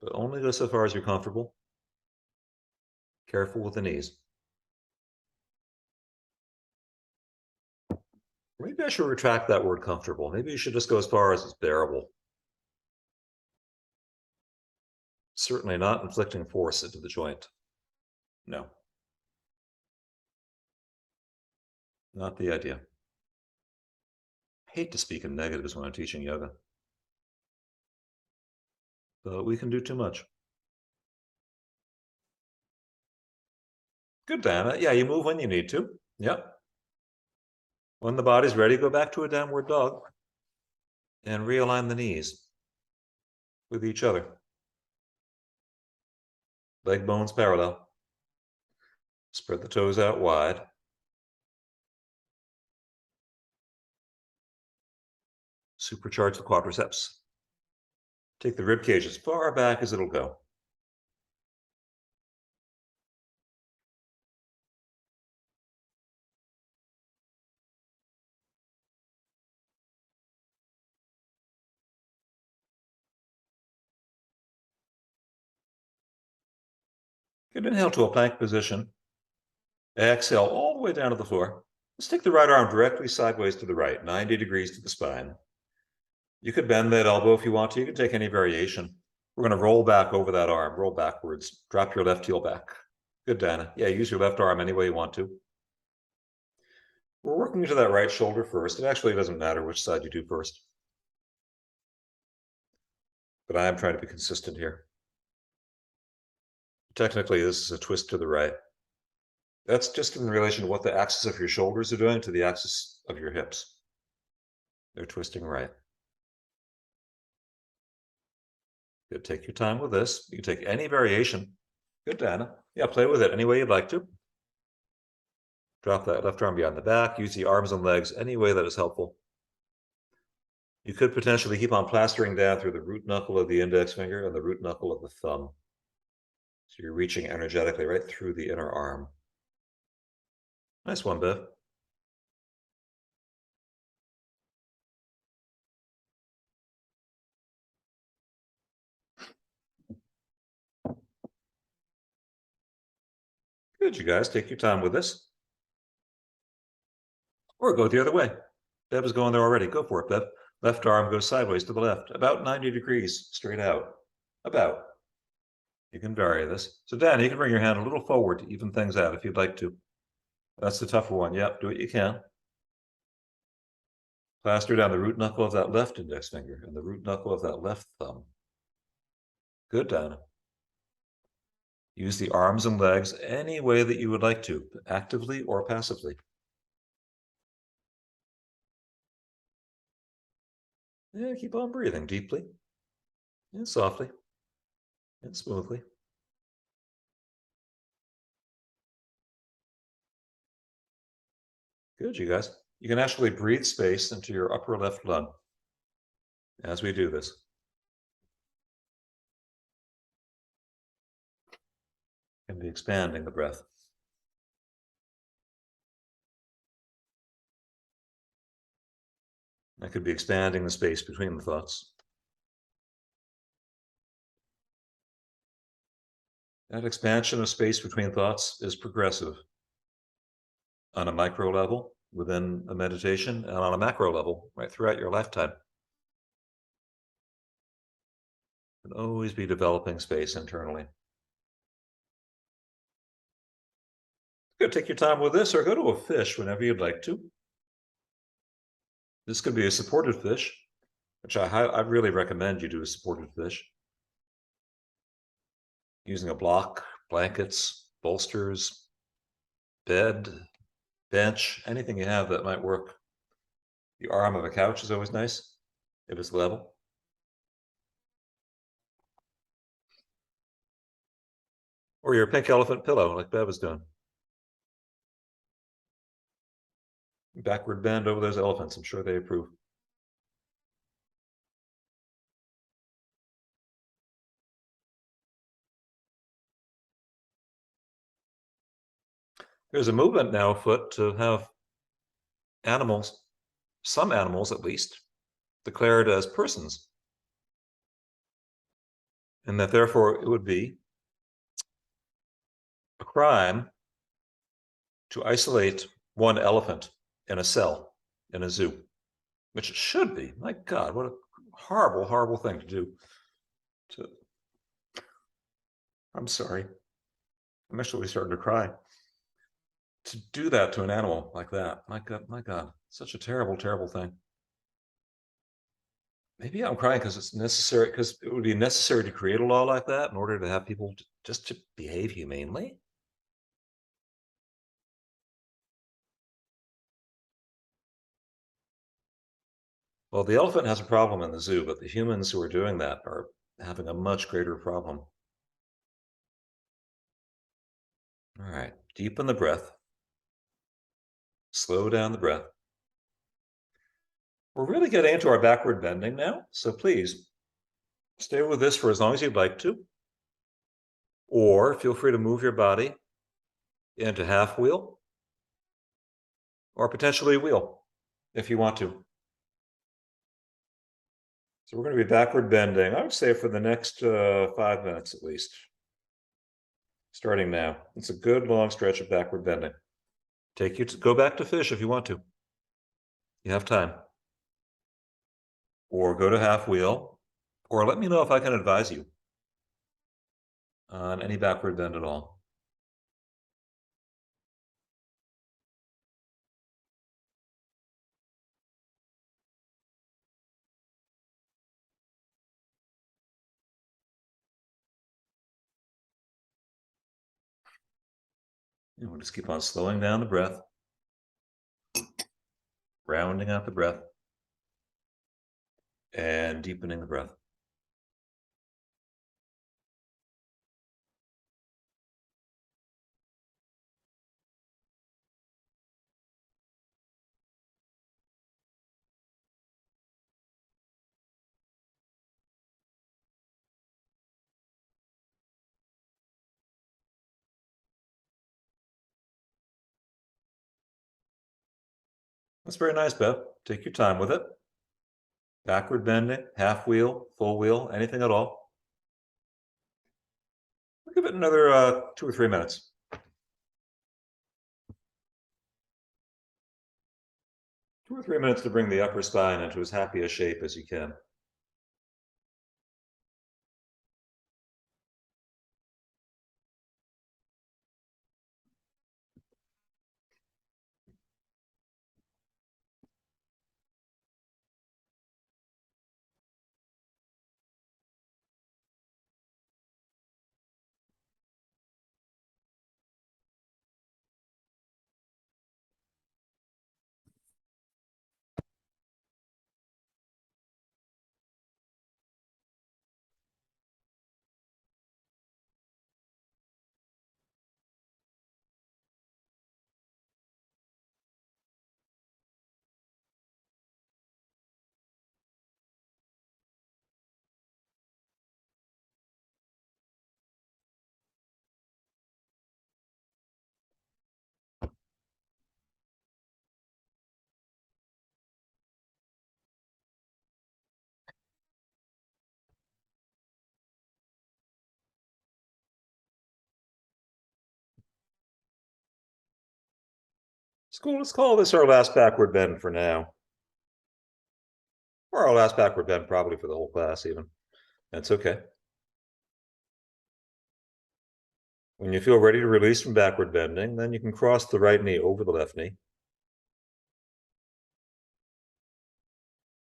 But only go so far as you're comfortable. Careful with the knees. Maybe I should retract that word comfortable. Maybe you should just go as far as it's bearable. Certainly not inflicting force into the joint. No. Not the idea. I hate to speak in negatives when I'm teaching yoga. But we can do too much. Good, Diana. Yeah, you move when you need to. Yep. When the body's ready, go back to a downward dog and realign the knees with each other. Leg bones parallel. Spread the toes out wide. Supercharge the quadriceps. Take the rib cage as far back as it'll go. Good, inhale to a plank position. Exhale all the way down to the floor. Let's take the right arm directly sideways to the right, 90 degrees to the spine. You could bend that elbow if you want to. You can take any variation. We're going to roll back over that arm, roll backwards. Drop your left heel back. Good, Dana. Yeah, use your left arm any way you want to. We're working to that right shoulder first. It actually doesn't matter which side you do first. But I am trying to be consistent here. Technically, this is a twist to the right. That's just in relation to what the axis of your shoulders are doing to the axis of your hips. They're twisting right. Good, take your time with this. You can take any variation. Good, Dana. Yeah, play with it any way you'd like to. Drop that left arm behind the back. Use the arms and legs any way that is helpful. You could potentially keep on plastering down through the root knuckle of the index finger and the root knuckle of the thumb. So you're reaching energetically right through the inner arm. Nice one, Bev. Good, you guys. Take your time with this. Or go the other way. Bev is going there already. Go for it, Bev. Left arm goes sideways to the left, about 90 degrees straight out. About. You can vary this. So Dan, you can bring your hand a little forward to even things out if you'd like to. That's the tougher one. Yep, do what you can. Plaster down the root knuckle of that left index finger and the root knuckle of that left thumb. Good, Dana. Use the arms and legs any way that you would like to, actively or passively. Yeah, keep on breathing deeply and softly and smoothly. Good, you guys. You can actually breathe space into your upper left lung as we do this. And be expanding the breath. That could be expanding the space between the thoughts. That expansion of space between thoughts is progressive on a micro level within a meditation and on a macro level right throughout your lifetime. You can always be developing space internally. Good, take your time with this or go to a fish whenever you'd like to. This could be a supported fish, which I really recommend you do a supported fish. Using a block, blankets, bolsters, bed, bench, anything you have that might work. The arm of a couch is always nice if it's level. Or your pink elephant pillow like Bev is doing. Backward bend over those elephants. I'm sure they approve. There's a movement now afoot to have animals, some animals at least, declared as persons. And that therefore it would be a crime to isolate one elephant in a cell in a zoo, which it should be. My God, what a horrible, horrible thing to do. I'm sorry. I'm actually starting to cry. To do that to an animal like that, my God, such a terrible, terrible thing. Maybe I'm crying because it's necessary, because it would be necessary to create a law like that in order to have people just to behave humanely. Well, the elephant has a problem in the zoo, but the humans who are doing that are having a much greater problem. All right, deepen the breath. Slow down the breath. We're really getting into our backward bending now, so please stay with this for as long as you'd like to, or feel free to move your body into half wheel or potentially wheel if you want to. So we're going to be backward bending, I would say, for the next 5 minutes at least. Starting now. It's a good long stretch of backward bending. Take you to go back to fish if you want to. You have time. Or go to half wheel, or let me know if I can advise you on any backward bend at all. And we'll just keep on slowing down the breath, rounding out the breath, and deepening the breath. That's very nice, Bev. Take your time with it. Backward bending, half wheel, full wheel, anything at all. We'll give it another 2 or 3 minutes. 2 or 3 minutes to bring the upper spine into as happy a shape as you can. Let's call this our last backward bend for now. Or our last backward bend probably for the whole class even. That's okay. When you feel ready to release from backward bending, then you can cross the right knee over the left knee.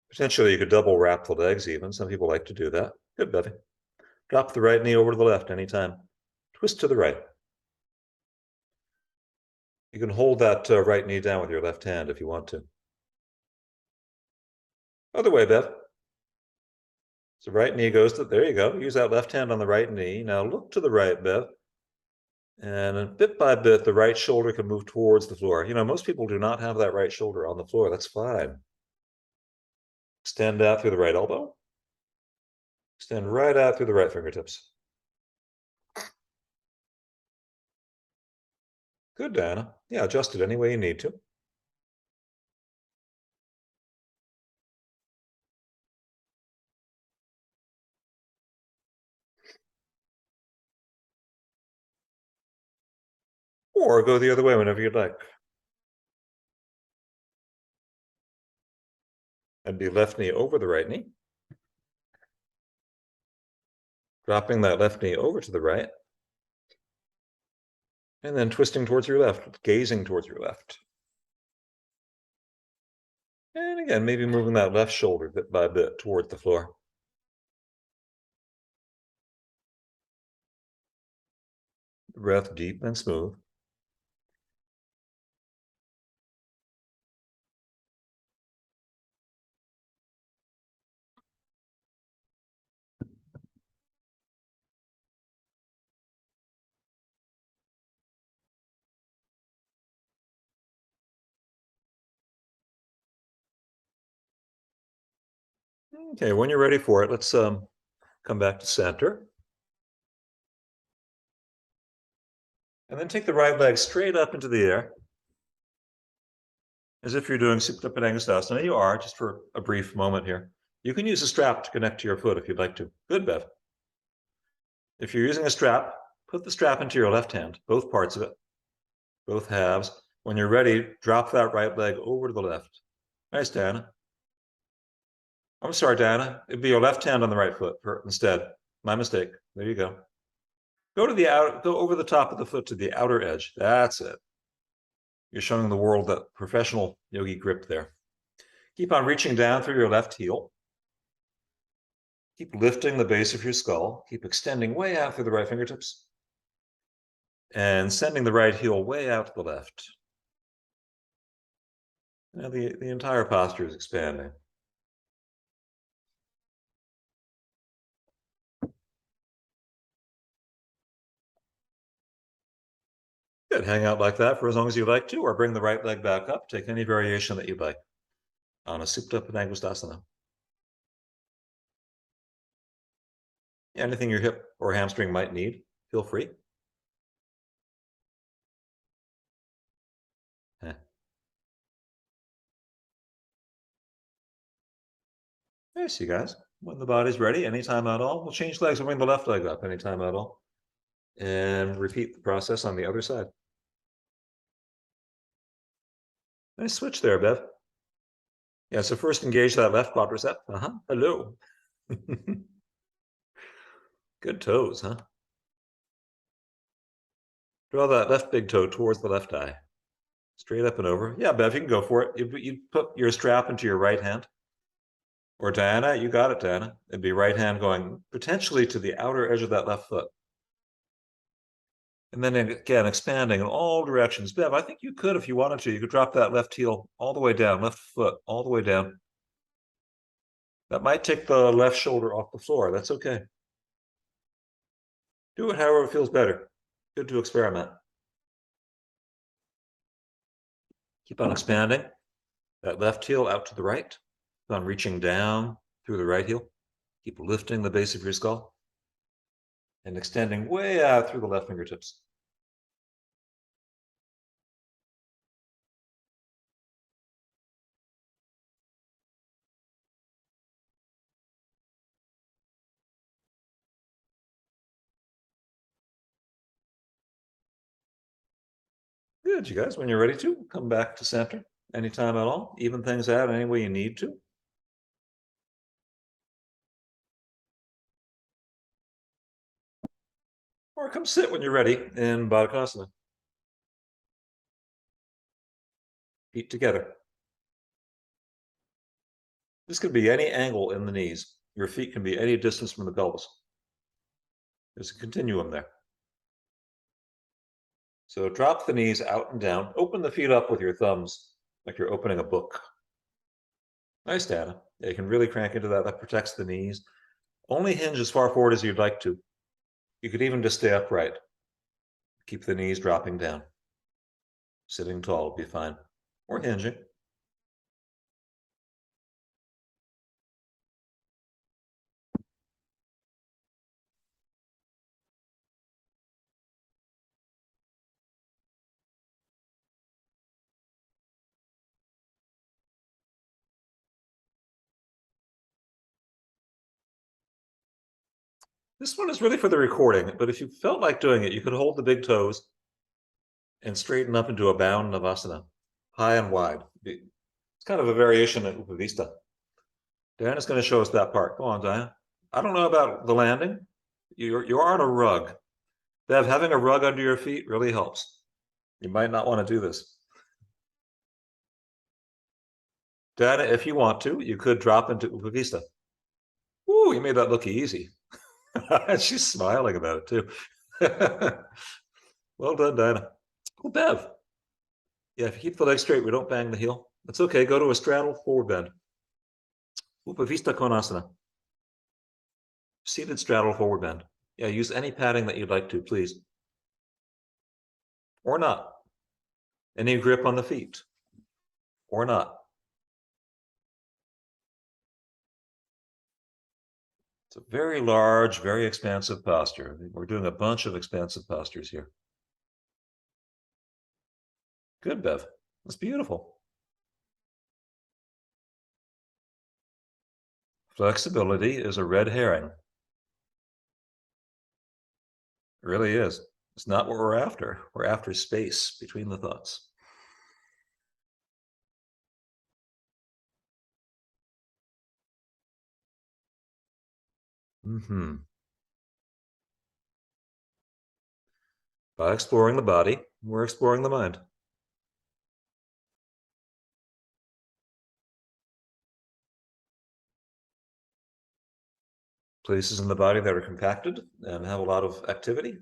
Potentially you could double wrap the legs even. Some people like to do that. Good, Bevy. Drop the right knee over to the left anytime. Twist to the right. You can hold that right knee down with your left hand if you want to. Other way, Bev. So right knee goes to, there you go. Use that left hand on the right knee. Now look to the right, Bev. And bit by bit, the right shoulder can move towards the floor. You know, most people do not have that right shoulder on the floor. That's fine. Extend out through the right elbow. Extend right out through the right fingertips. Good, Diana. Yeah, adjust it any way you need to. Or go the other way whenever you'd like. And be left knee over the right knee. Dropping that left knee over to the right. And then twisting towards your left, gazing towards your left. And again, maybe moving that left shoulder bit by bit toward the floor. Breath deep and smooth. Okay, when you're ready for it, let's come back to center. And then take the right leg straight up into the air. As if you're doing Supta Padangusthasana. You are, just for a brief moment here. You can use a strap to connect to your foot if you'd like to. Good, Bev. If you're using a strap, put the strap into your left hand, both parts of it, both halves. When you're ready, drop that right leg over to the left. Nice, Diana. I'm sorry, Diana. It'd be your left hand on the right foot instead. My mistake. There you go. Go to the go over the top of the foot to the outer edge. That's it. You're showing the world that professional yogi grip there. Keep on reaching down through your left heel. Keep lifting the base of your skull. Keep extending way out through the right fingertips. And sending the right heel way out to the left. Now the entire posture is expanding. Good. Hang out like that for as long as you like to, or bring the right leg back up. Take any variation that you'd like on a Supta Padangusthasana. Anything your hip or hamstring might need, feel free. Yes, you guys. When the body's ready, anytime at all, we'll change legs and bring the left leg up anytime at all. And repeat the process on the other side. Nice switch there, Bev. Yeah, so first engage that left quadricep. Hello. Good toes, huh? Draw that left big toe towards the left eye. Straight up and over. Yeah, Bev, you can go for it. You put your strap into your right hand. Or Diana, you got it, Diana. It'd be right hand going potentially to the outer edge of that left foot. And then again, expanding in all directions. Bev, I think you could, if you wanted to, you could drop that left heel all the way down, left foot all the way down. That might take the left shoulder off the floor. That's okay. Do it however it feels better. Good to experiment. Keep on expanding. That left heel out to the right. Keep on reaching down through the right heel. Keep lifting the base of your skull and extending way out through the left fingertips. Good, you guys. When you're ready to, come back to center anytime at all. Even things out any way you need to. Or come sit when you're ready in Baddhakasana. Feet together. This could be any angle in the knees. Your feet can be any distance from the pelvis. There's a continuum there. So drop the knees out and down. Open the feet up with your thumbs, like you're opening a book. Nice, Dana. Yeah, you can really crank into that. That protects the knees. Only hinge as far forward as you'd like to. You could even just stay upright. Keep the knees dropping down. Sitting tall would be fine. Or hinging. This one is really for the recording, but if you felt like doing it, you could hold the big toes and straighten up into a bound Navasana, high and wide. It's kind of a variation of Upavista. Diana's going to show us that part. Go on, Diana. I don't know about the landing. You're on a rug. Bev, having a rug under your feet really helps. You might not want to do this. Diana, if you want to, you could drop into Upavista. Ooh, you made that look easy. She's smiling about it too. Well done, Diana. Oh, Bev. Yeah, if you keep the leg straight, we don't bang the heel. That's okay. Go to a straddle forward bend. Upavista Konasana. Seated straddle forward bend. Yeah, use any padding that you'd like to, please. Or not. Any grip on the feet. Or not. It's a very large, very expansive posture. We're doing a bunch of expansive postures here. Good, Bev. That's beautiful. Flexibility is a red herring. It really is. It's not what we're after. We're after space between the thoughts. By exploring the body, we're exploring the mind. Places in the body that are compacted and have a lot of activity.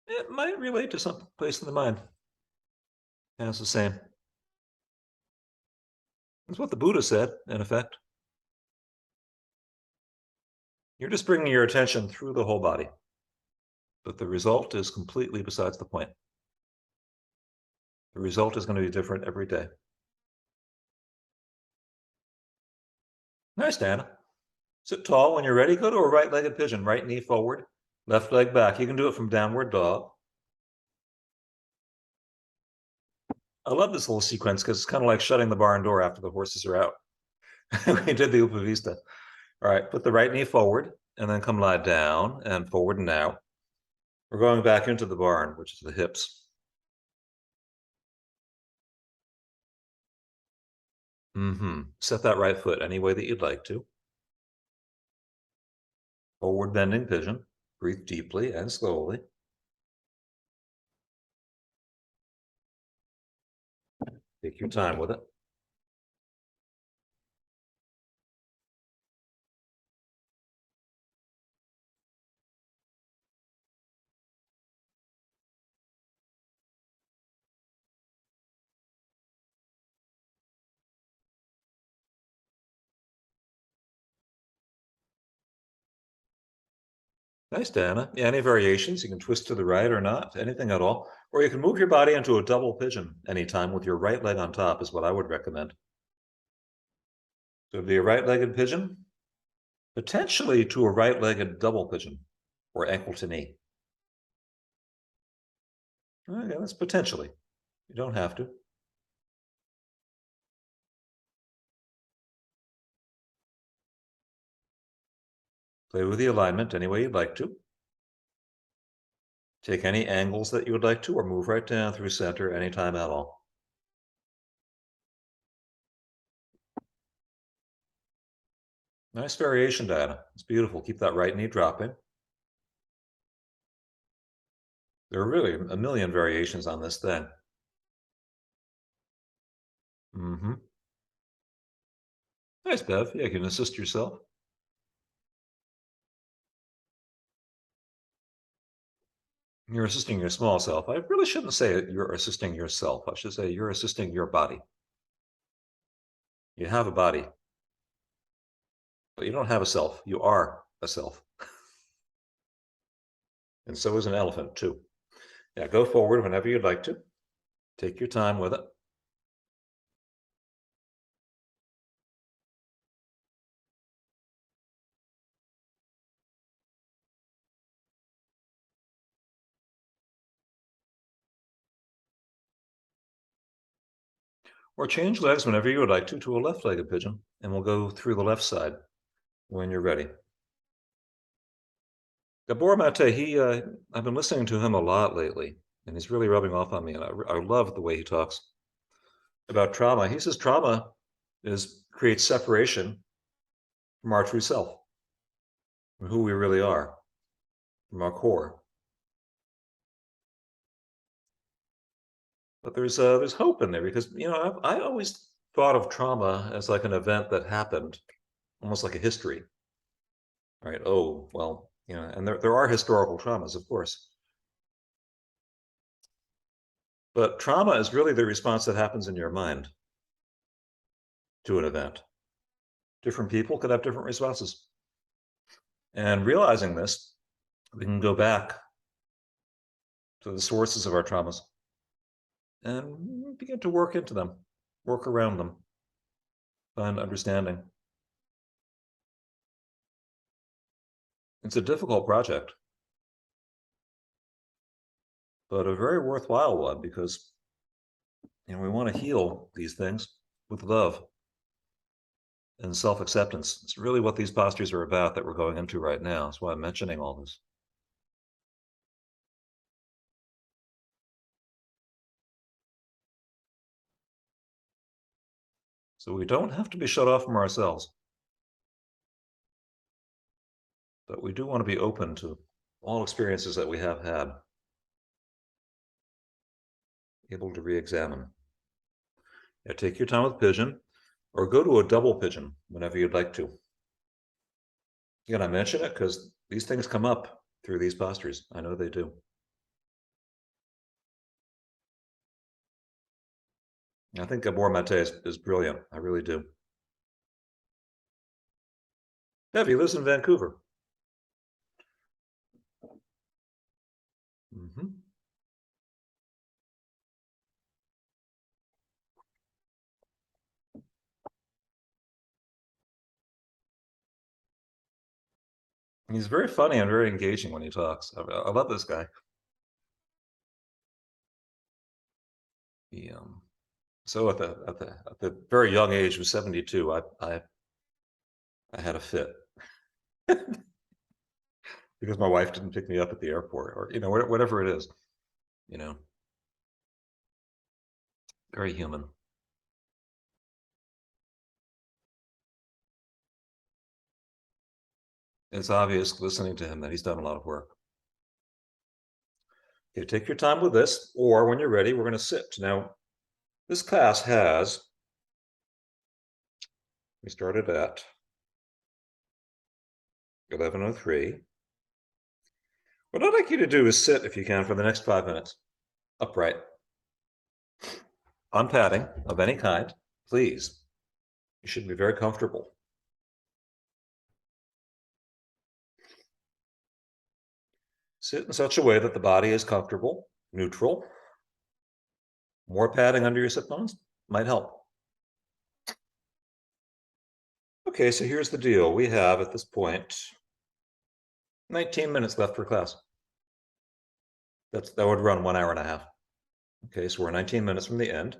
It might relate to some place in the mind. And it's the same. That's what the Buddha said, in effect. You're just bringing your attention through the whole body. But the result is completely besides the point. The result is going to be different every day. Nice, Dana. Sit tall. When you're ready, go to a right-legged pigeon. Right knee forward, left leg back. You can do it from downward dog. I love this little sequence because it's kind of like shutting the barn door after the horses are out. We did the Upavista. All right, put the right knee forward and then come lie down and forward and out. We're going back into the barn, which is the hips. Set that right foot any way that you'd like to. Forward bending pigeon. Breathe deeply and slowly. Take your time with it. Nice, Diana. Yeah, any variations? You can twist to the right or not, anything at all. Or you can move your body into a double pigeon anytime with your right leg on top is what I would recommend. So it'd be a right-legged pigeon, potentially to a right-legged double pigeon or ankle to knee. Okay, that's potentially. You don't have to. Play with the alignment any way you'd like to. Take any angles that you would like to, or move right down through center anytime at all. Nice variation, Diana. It's beautiful. Keep that right knee dropping. There are really a million variations on this thing. Mm-hmm. Nice, Bev. Yeah, you can assist yourself. You're assisting your small self. I really shouldn't say you're assisting yourself. I should say you're assisting your body. You have a body, but you don't have a self. You are a self. And so is an elephant, too. Yeah, go forward whenever you'd like to. Take your time with it. Or change legs whenever you would like to a left-legged pigeon, and we'll go through the left side when you're ready. Gabor Mate, I've been listening to him a lot lately, and he's really rubbing off on me, and I love the way he talks about trauma. He says trauma creates separation from our true self, from who we really are, from our core. But there's hope in there because I always thought of trauma as like an event that happened, almost like a history, right? Oh well, and there are historical traumas, of course, but trauma is really the response that happens in your mind to an event. Different people could have different responses, and realizing this, we can go back to the sources of our traumas and begin to work into them, work around them, find understanding. It's a difficult project, but a very worthwhile one because we want to heal these things with love and self-acceptance. It's really what these postures are about that we're going into right now. That's why I'm mentioning all this. So we don't have to be shut off from ourselves, but we do want to be open to all experiences that we have had, able to re-examine. Yeah, take your time with pigeon, or go to a double pigeon whenever you'd like to. Again, I mention it because these things come up through these postures. I know they do. I think Gabor Mate is brilliant. I really do. Yeah, he lives in Vancouver. Mm-hmm. He's very funny and very engaging when he talks. I love this guy. He, so at the very young age of 72, I had a fit because my wife didn't pick me up at the airport, or whatever it is. You know, very human. It's obvious listening to him that he's done a lot of work. Okay, take your time with this, or when you're ready, we're going to sit. Now, this class has, we started at 11:03. What I'd like you to do is sit, if you can, for the next 5 minutes, upright, on padding of any kind, please. You should be very comfortable. Sit in such a way that the body is comfortable, neutral. More padding under your sit bones might help. Okay, so here's the deal. We have, at this point, 19 minutes left for class. That would run 1 hour and a half. Okay, so we're 19 minutes from the end.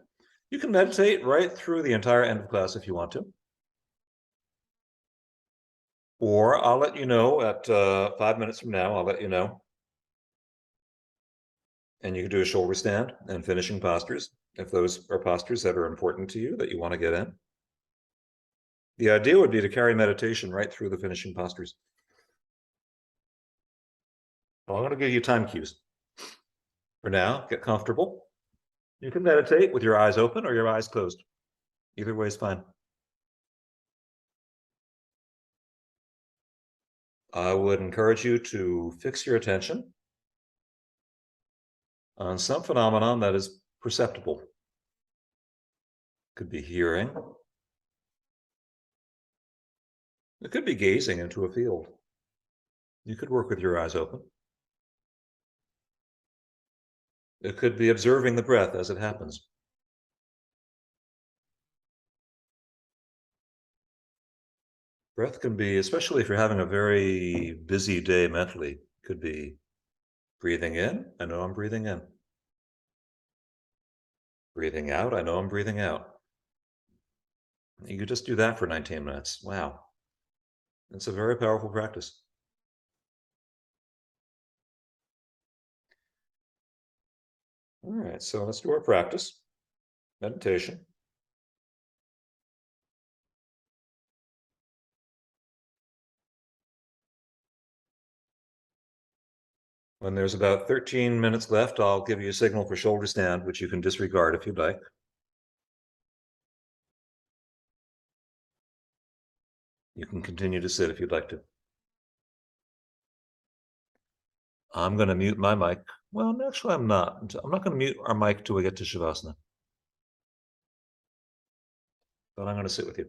You can meditate right through the entire end of class if you want to. Or I'll let you know at 5 minutes from now, I'll let you know. And you can do a shoulder stand and finishing postures, if those are postures that are important to you, that you want to get in. The idea would be to carry meditation right through the finishing postures. Well, I'm going to give you time cues. For now, get comfortable. You can meditate with your eyes open or your eyes closed. Either way is fine. I would encourage you to fix your attention on some phenomenon that is perceptible. Could be hearing. It could be gazing into a field. You could work with your eyes open. It could be observing the breath as it happens. Breath can be, especially if you're having a very busy day mentally, could be breathing in. I know I'm breathing in. Breathing out. I know I'm breathing out. You could just do that for 19 minutes. Wow. It's a very powerful practice. All right, so let's do our practice. Meditation. When there's about 13 minutes left, I'll give you a signal for shoulder stand, which you can disregard if you'd like. You can continue to sit if you'd like to. I'm going to mute my mic. Well, actually, I'm not. I'm not going to mute our mic till we get to Shavasana. But I'm going to sit with you.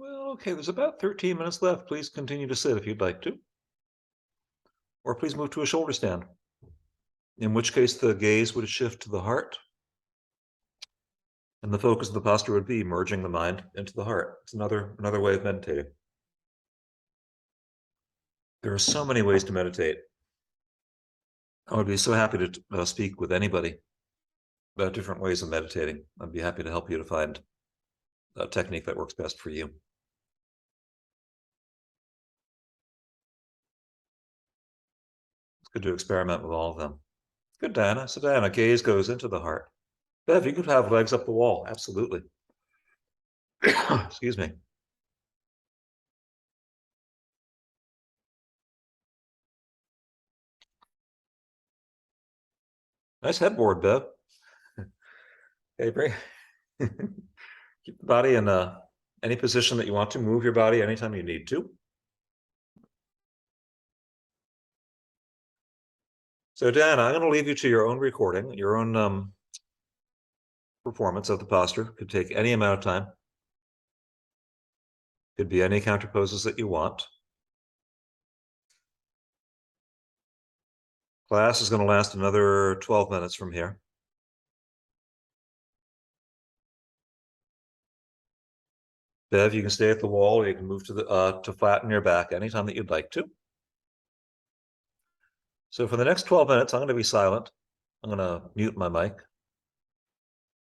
Well, okay, there's about 13 minutes left. Please continue to sit if you'd like to. Or please move to a shoulder stand. In which case the gaze would shift to the heart. And the focus of the posture would be merging the mind into the heart. It's another way of meditating. There are so many ways to meditate. I would be so happy to speak with anybody about different ways of meditating. I'd be happy to help you to find a technique that works best for you. It's good to experiment with all of them. Good, Diana. So Diana, gaze goes into the heart. Bev, you could have legs up the wall. Absolutely. Excuse me. Nice headboard, Bev. Okay, bring keep the body in any position that you want to. Move your body anytime you need to. So Diana, I'm going to leave you to your own recording, your own performance of the posture. Could take any amount of time. Could be any counter poses that you want. Class is going to last another 12 minutes from here. Bev, you can stay at the wall, or you can move to flatten your back anytime that you'd like to. So for the next 12 minutes, I'm going to be silent. I'm going to mute my mic.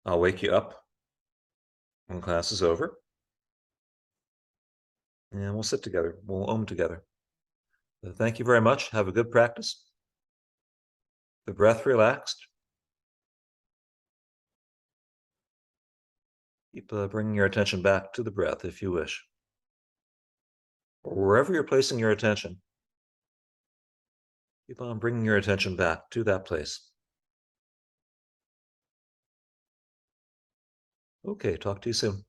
I'll wake you up when class is over. And we'll sit together. We'll Om together. So thank you very much. Have a good practice. The breath relaxed. Keep bringing your attention back to the breath if you wish. Or wherever you're placing your attention, keep on bringing your attention back to that place. Okay, talk to you soon.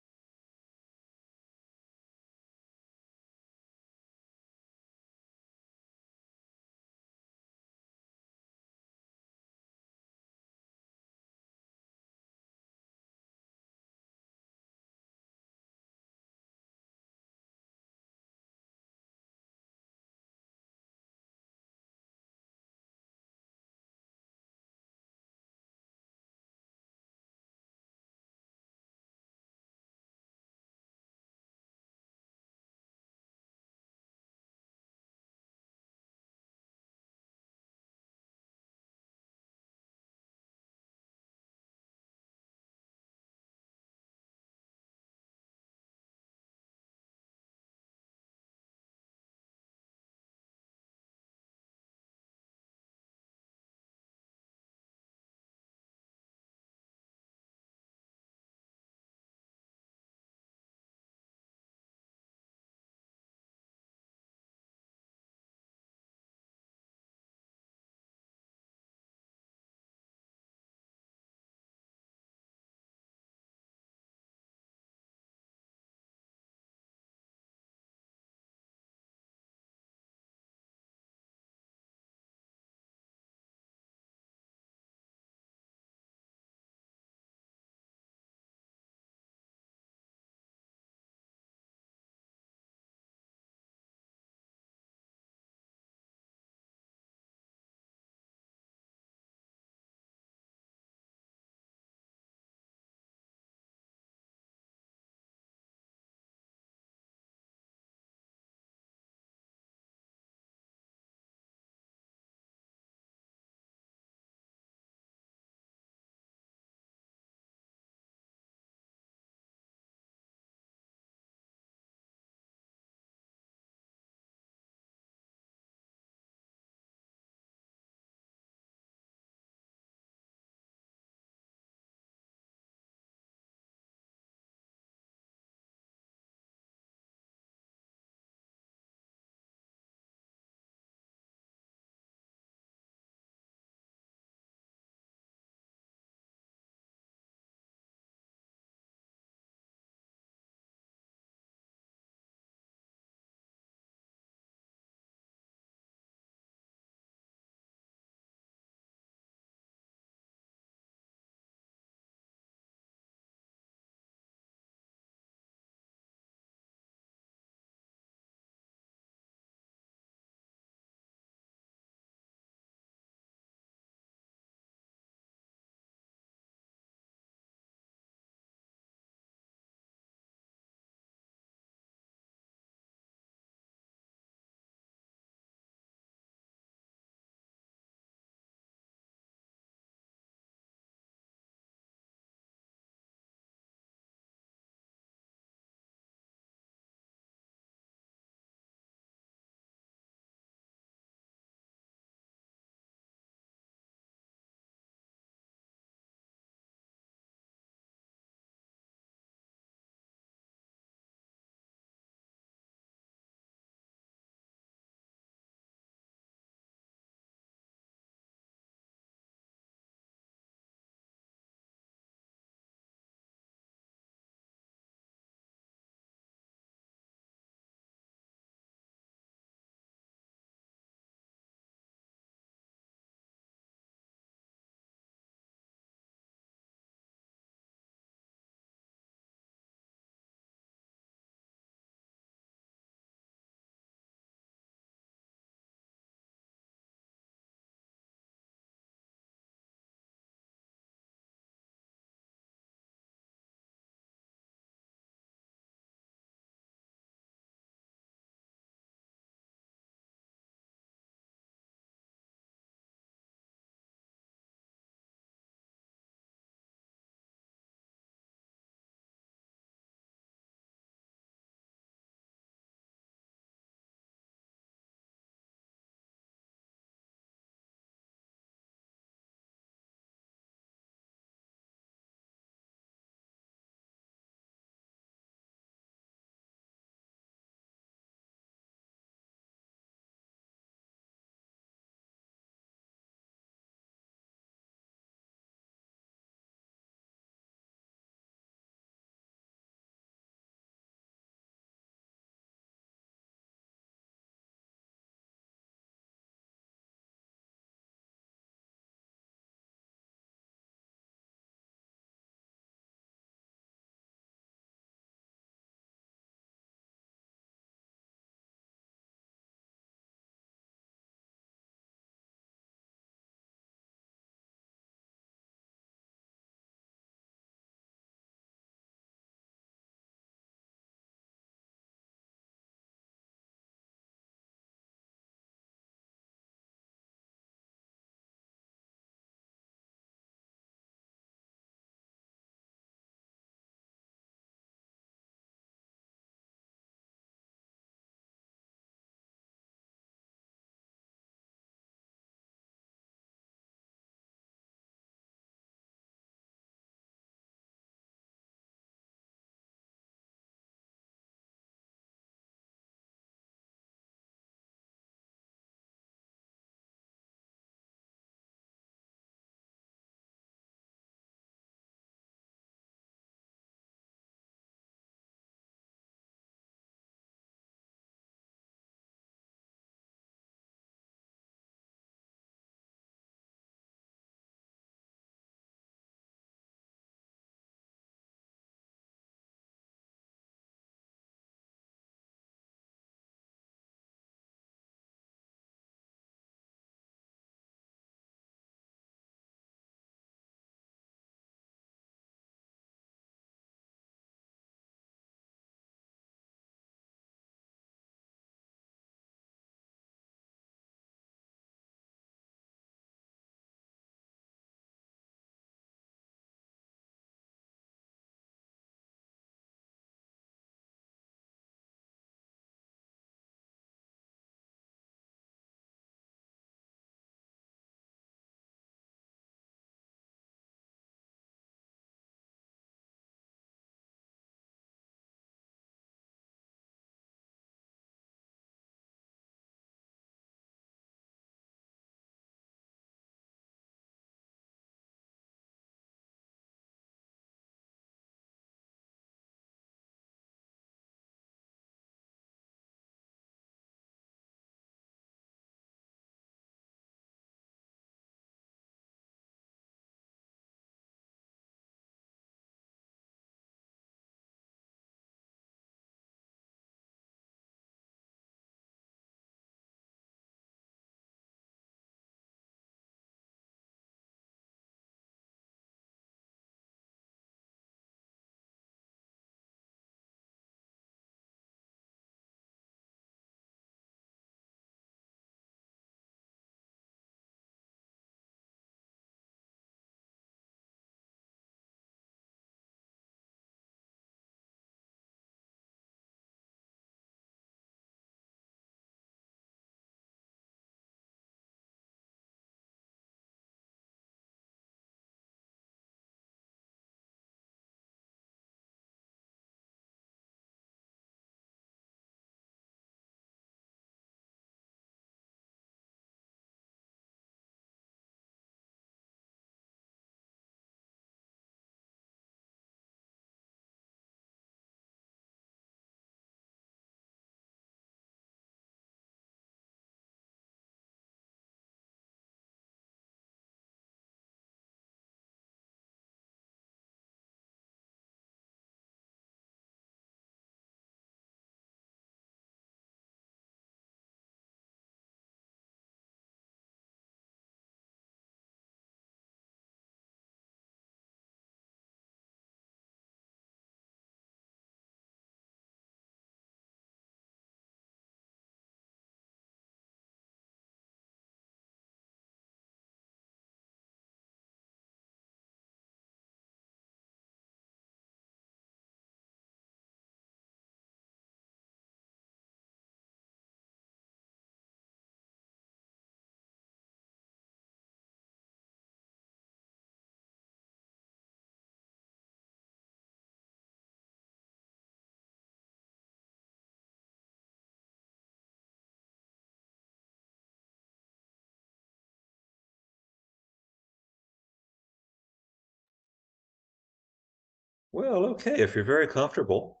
Well, okay, if you're very comfortable,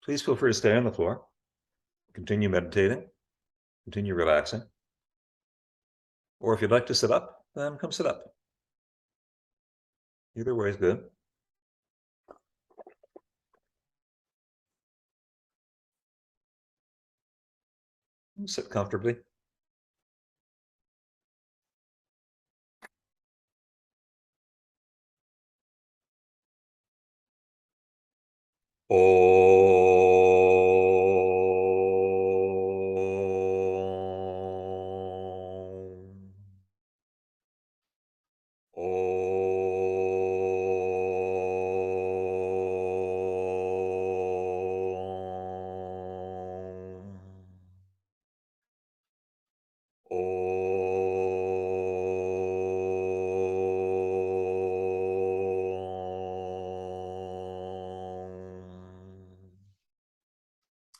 please feel free to stay on the floor. Continue meditating, continue relaxing. Or if you'd like to sit up, then come sit up. Either way is good. Sit comfortably. Om. Om.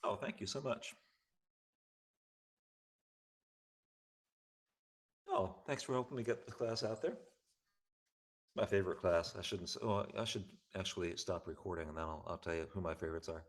Oh, thank you so much. Oh, thanks for helping me get the class out there. My favorite class. I shouldn't. Oh, I should actually stop recording, and then I'll tell you who my favorites are.